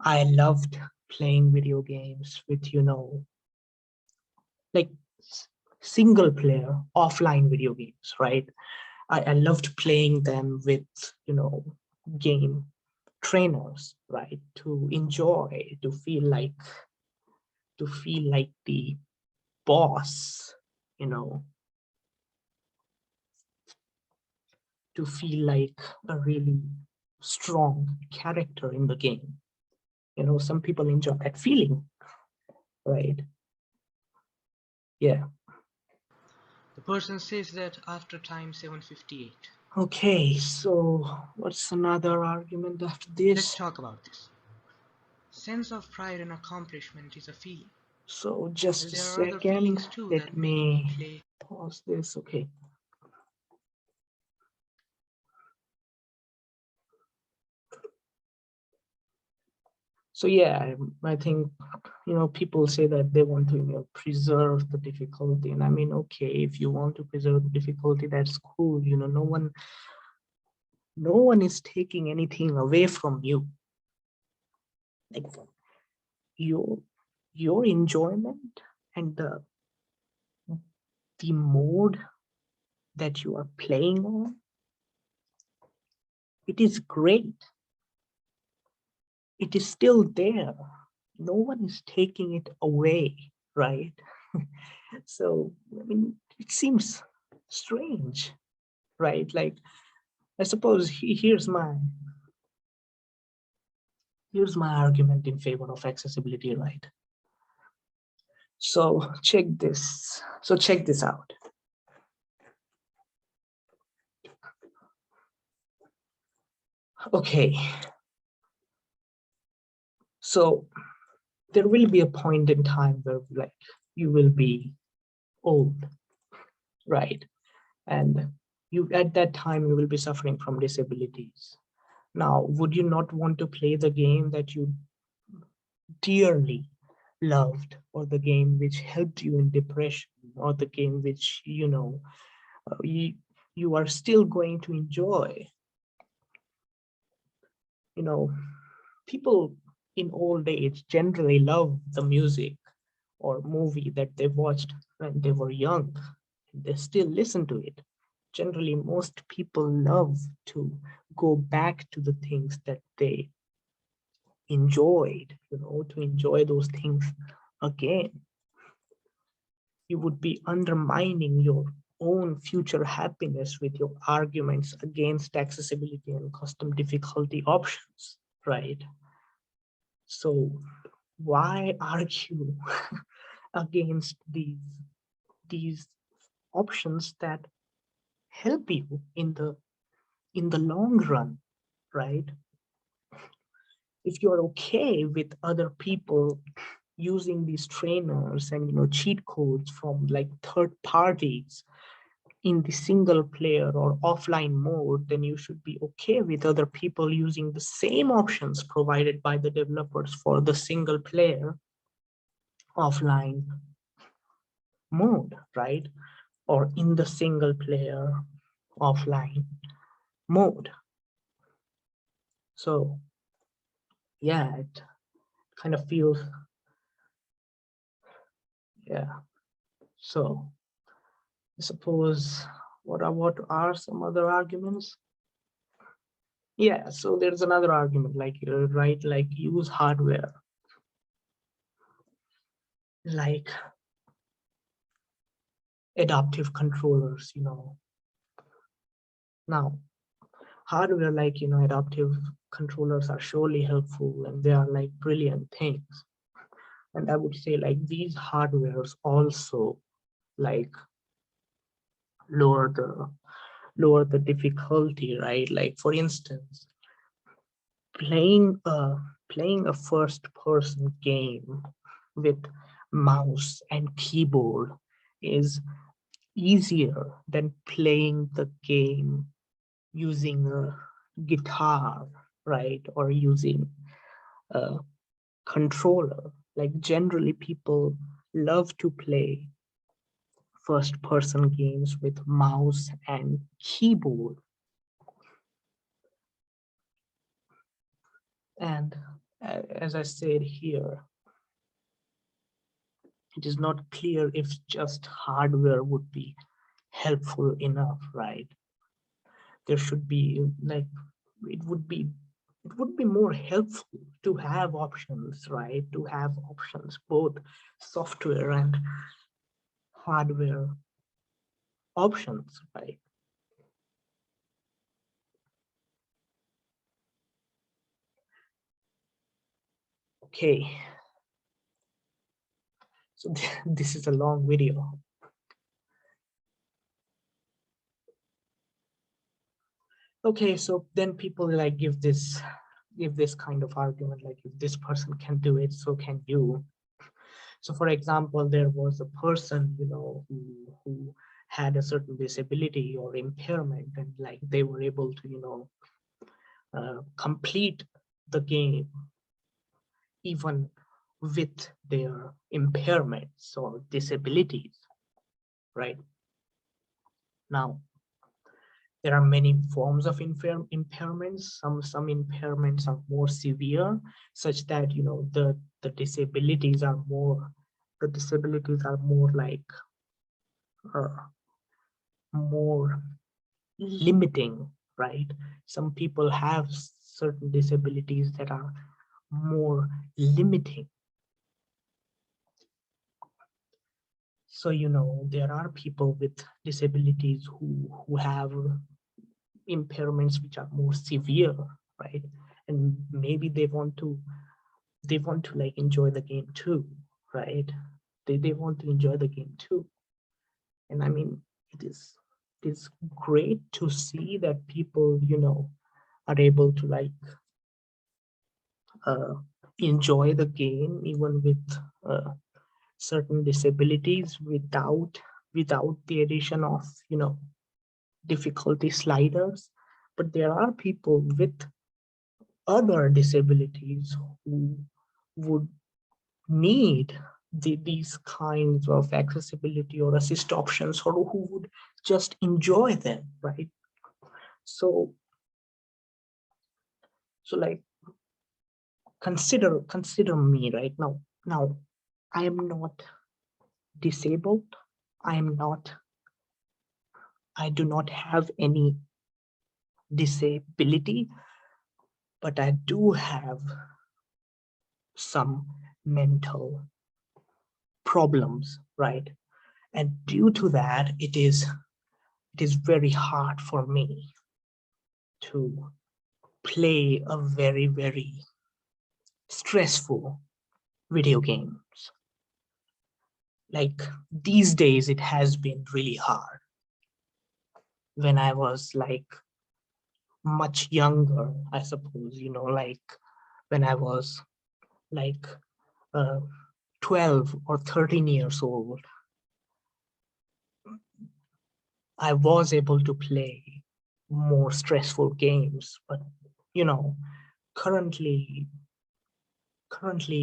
Speaker 1: I loved playing video games with, like single player offline video games, right? I loved playing them with, game trainers, right? To enjoy, to feel like the boss, to feel like a really strong character in the game. Some people enjoy that feeling, right? Yeah.
Speaker 3: The person says that after time 758.
Speaker 1: Okay, so what's another argument after
Speaker 3: Let's
Speaker 1: this?
Speaker 3: talk about this. Sense of pride and accomplishment is a feeling.
Speaker 1: So just
Speaker 3: Well,
Speaker 1: a
Speaker 3: there are other
Speaker 1: second,
Speaker 3: feelings too
Speaker 1: let
Speaker 3: that make me
Speaker 1: me
Speaker 3: play.
Speaker 1: pause this. Okay. So yeah, I think, people say that they want to, preserve the difficulty. And I mean, okay, if you want to preserve the difficulty, that's cool. No one is taking anything away from you. Like your enjoyment and the mode that you are playing on, it is great. It is still there. No one is taking it away, right? So, I mean, it seems strange, right? Like, I suppose here's my argument in favor of accessibility, right? So check this. So check this out. Okay. So there will be a point in time where, like, you will be old, right? And you, at that time, you will be suffering from disabilities. Now, would you not want to play the game that you dearly loved, or the game which helped you in depression, or the game which, you are still going to enjoy? People in old age generally love the music or movie that they watched when they were young. They still listen to it. Generally, most people love to go back to the things that they enjoyed, to enjoy those things again. You would be undermining your own future happiness with your arguments against accessibility and custom difficulty options, right? So why argue against these options that help you in the long run, right? If you're okay with other people using these trainers and cheat codes from like third parties in the single player or offline mode, then you should be okay with other people using the same options provided by the developers for the single player offline mode, right? Or in the single player offline mode. So yeah, it kind of feels, yeah. So suppose what are some other arguments? Yeah, so there's another argument, like right, like use hardware like adaptive controllers, Now hardware like adaptive controllers are surely helpful, and they are like brilliant things. And I would say like these hardwares also like lower the difficulty, right? Like for instance, playing a first person game with mouse and keyboard is easier than playing the game using a guitar, right? Or using a controller. Like generally people love to play first person games with mouse and keyboard. And as I said here, it is not clear if just hardware would be helpful enough, right? There should be like, it would be more helpful to have options, right? To have options, both software and hardware options, right? Okay, so this is a long video. Okay, so then people like give this kind of argument, like if this person can do it, so can you. So for example, there was a person, who had a certain disability or impairment, and like they were able to, complete the game even with their impairments or disabilities, right? Now, there are many forms of impairments. Some impairments are more severe, such that the disabilities are more like uh, more limiting, right? Some people have certain disabilities that are more limiting. So there are people with disabilities who have impairments which are more severe, right? And maybe they want to like enjoy the game too, right? They want to enjoy the game too. And I mean, it is great to see that people are able to like uh, enjoy the game even with certain disabilities without the addition of difficulty sliders. But there are people with other disabilities who would need these kinds of accessibility or assist options, or who would just enjoy them, right? So like consider me right now. I am not disabled. I do not have any disability, but I do have some mental problems, right? And due to that, it is very hard for me to play a very, very stressful video games. Like these days, it has been really hard. When I was like much younger, I suppose, like when I was like uh, 12 or 13 years old, I was able to play more stressful games. But currently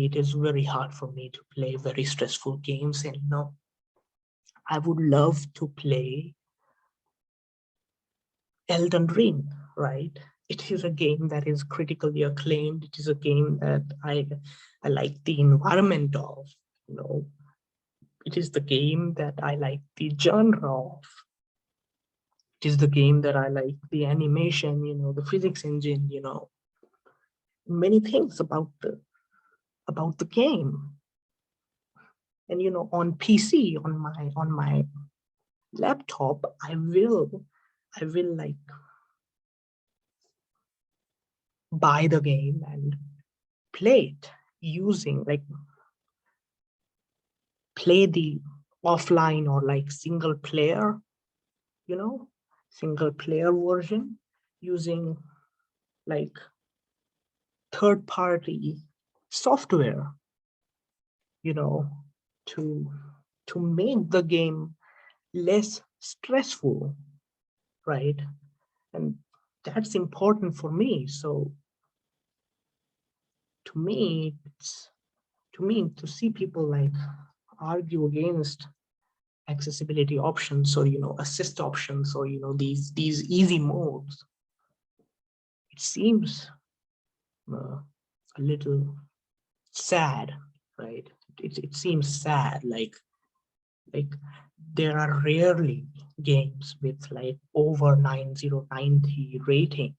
Speaker 1: it is very hard for me to play very stressful games. And I would love to play Elden Ring, right? It is a game that is critically acclaimed. It is a game that I like the environment of, It is the game that I like the genre of. It is the game that I like the animation, the physics engine, many things about the game. And on PC, on my laptop, I will like buy the game and play it using play the offline or single player, single player version using like third party software, you know, to make the game less stressful, right? And that's important for me. So to me, to see people argue against accessibility options, or assist options, or these easy modes, it seems a little sad, right? It seems sad, like there are rarely games with over 9090 ratings,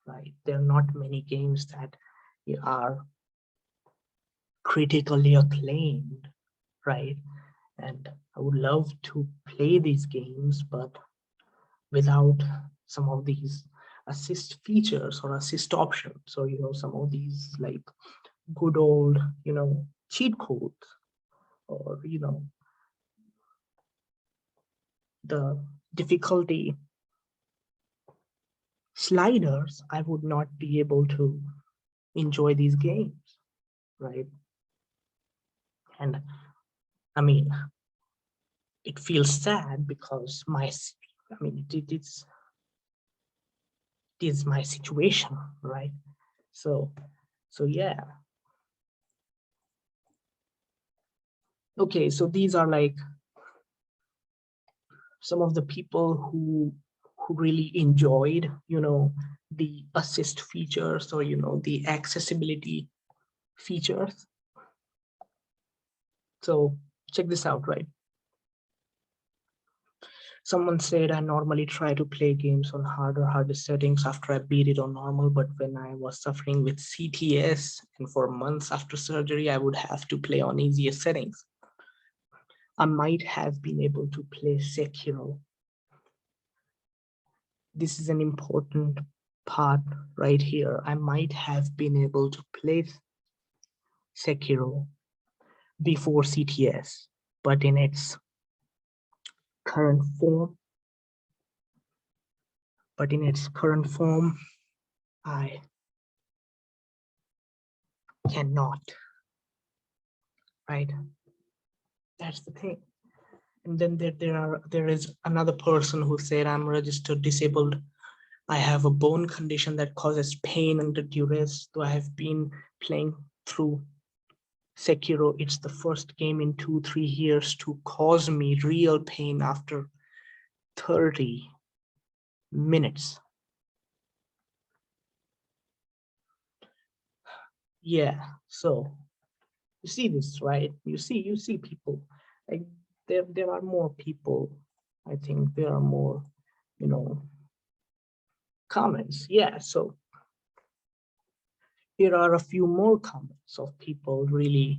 Speaker 1: right? There are not many games that are critically acclaimed, right? And I would love to play these games, but without some of these assist features or assist options, or some of these good old cheat codes, or the difficulty sliders, I would not be able to enjoy these games, right? And I mean, it feels sad because it is my situation, right? So yeah. Okay, so these are some of the people who really enjoyed the assist features, or the accessibility features. So check this out, right? Someone said, I normally try to play games on harder settings after I beat it on normal, but when I was suffering with CTS and for months after surgery, I would have to play on easier settings. I might have been able to play Sekiro. This is an important part right here. I might have been able to play Sekiro before CTS, but in its current form, I cannot, right? That's the thing. And then there is another person who said, I'm registered disabled. I have a bone condition that causes pain under duress. Though I have been playing through Sekiro, it's the first game in 2-3 years to cause me real pain after 30 minutes. Yeah, so you see this, right? You see people like there are more people. I think there are more, comments. Yeah, so here are a few more comments of people really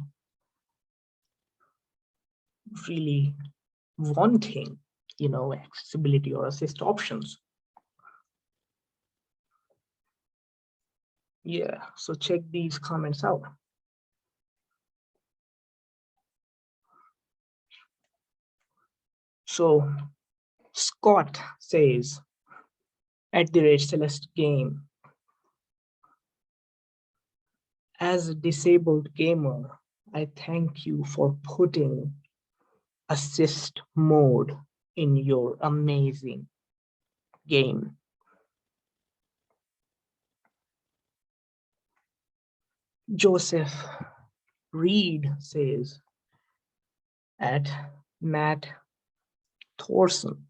Speaker 1: wanting, accessibility or assist options. Yeah, so check these comments out. So Scott says, @Celeste Game, as a disabled gamer, I thank you for putting assist mode in your amazing game. Joseph Reed says, @Matt Thorson,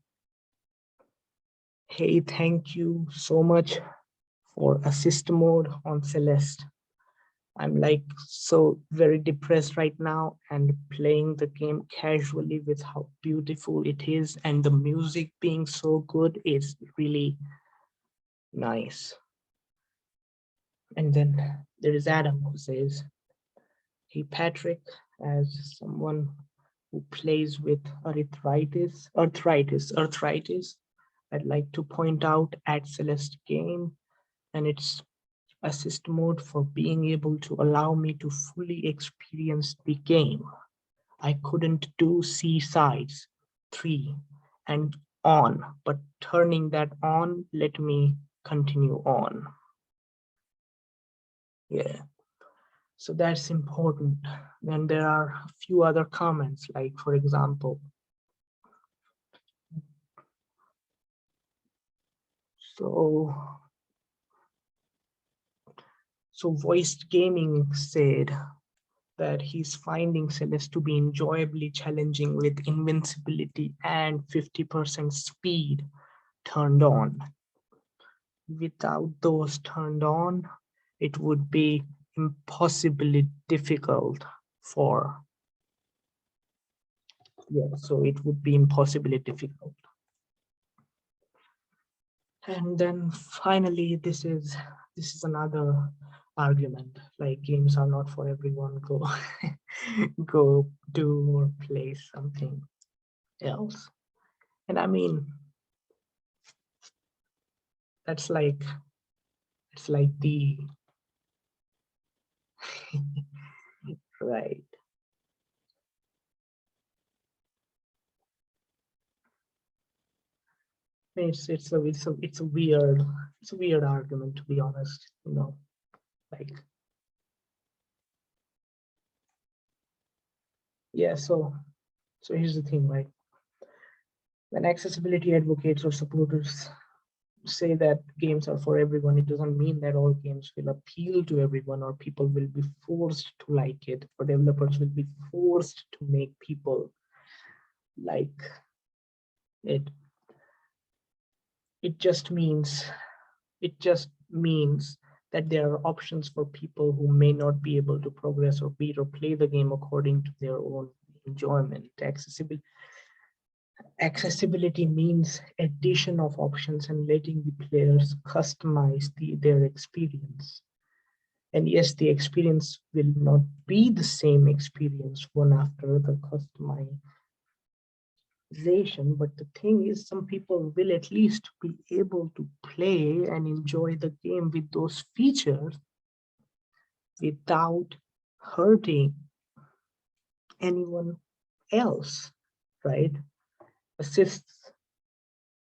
Speaker 1: hey, thank you so much for assist mode on Celeste. I'm like so very depressed right now, and playing the game casually with how beautiful it is and the music being so good is really nice. And then there is Adam who says, "Hey Patrick, as someone who plays with arthritis, I'd like to point out at Celeste game and its assist mode for being able to allow me to fully experience the game. I couldn't do Seasides 3 and on, but turning that on let me continue on." Yeah, so that's important. Then there are a few other comments, like for example, so Voiced Gaming said that he's finding Celeste to be enjoyably challenging with invincibility and 50% speed turned on. Without those turned on, it would be impossibly difficult for, so it would be impossibly difficult. And then finally, this is another argument, like games are not for everyone, go go do or play something else. And I mean, that's like, it's like the right, it's a weird argument, to be honest, you know, like, yeah. So here's the thing, right? When accessibility advocates or supporters say that games are for everyone, it doesn't mean that all games will appeal to everyone, or people will be forced to like it, or developers will be forced to make people like it. It just means that there are options for people who may not be able to progress or beat or play the game according to their own enjoyment. Accessibility means addition of options and letting the players customize their experience. And yes, the experience will not be the same experience one after the customization, but the thing is, some people will at least be able to play and enjoy the game with those features without hurting anyone else, right? Assists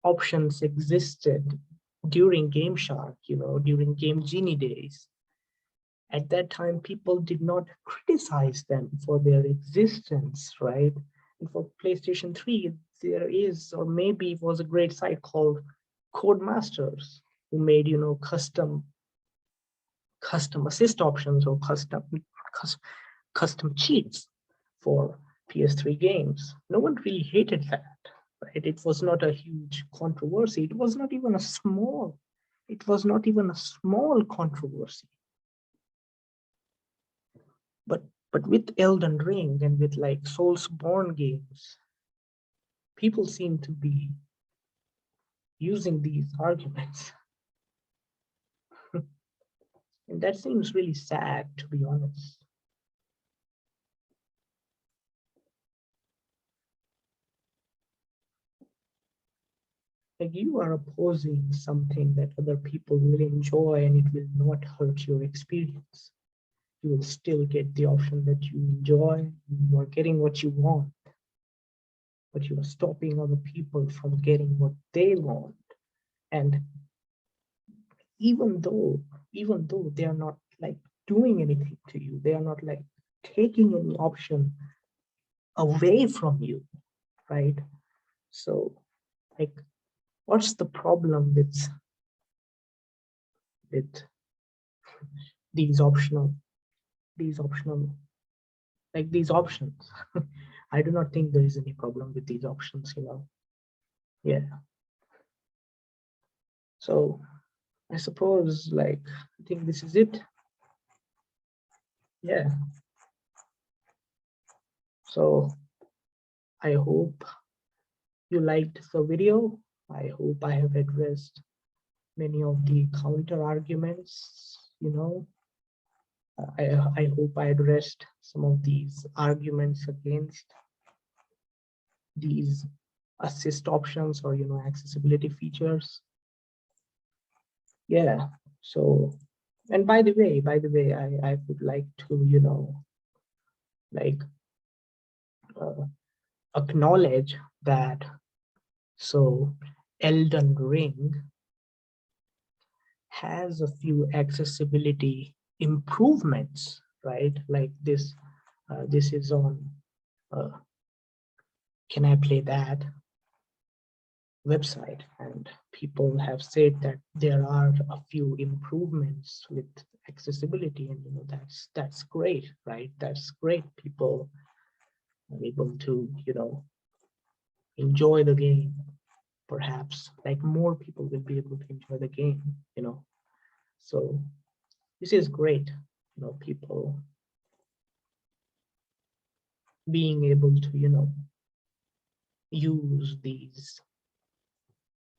Speaker 1: options existed during Game Shark, during Game Genie days. At that time, people did not criticize them for their existence, right? And for PlayStation 3, there is, or maybe it was a great site called Codemasters, who made, custom assist options or custom cheats for PS3 games. No one really hated that, right? It was not a huge controversy. It was not even a small controversy. But with Elden Ring and with like Soulsborne games, people seem to be using these arguments. And that seems really sad, to be honest. Like, you are opposing something that other people will enjoy and it will not hurt your experience. You will still get the option that you enjoy. You are getting what you want, but you are stopping other people from getting what they want. And even though they are not like doing anything to you, they are not like taking any option away from you, right? So, like, what's the problem with these optional these optional these options? I do not think there is any problem with these options, yeah. So I suppose, like, I think this is it. Yeah, so I hope you liked the video. I hope I have addressed many of the counter arguments, I hope I addressed some of these arguments against these assist options or accessibility features. Yeah, so, and by the way, I would like to like acknowledge that, so Elden Ring has a few accessibility improvements, right? Like this is on Can I Play That website, and people have said that there are a few improvements with accessibility, and that's great, right? That's great. People are able to enjoy the game. Perhaps like more people will be able to enjoy the game, so this is great, people being able to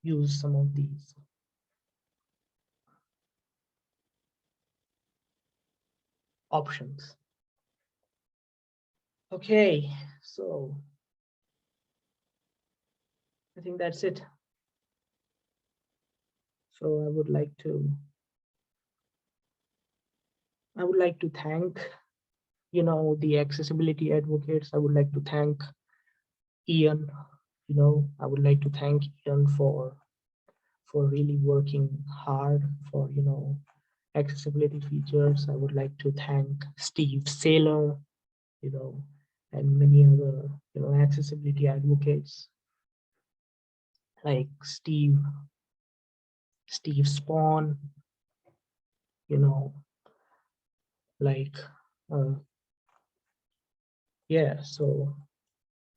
Speaker 1: use some of these options. Okay, so I think that's it. So I would like to thank the accessibility advocates. I would like to thank Ian. I would like to thank Ian for really working hard for accessibility features. I would like to thank Steve Saylor, and many other accessibility advocates like Steve Spawn, like yeah. So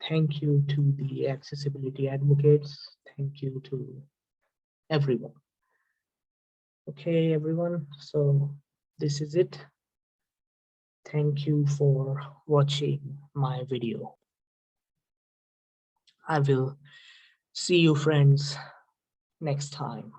Speaker 1: thank you to the accessibility advocates. Thank you to everyone. Okay, everyone. So this is it. Thank you for watching my video. I will see you friends next time.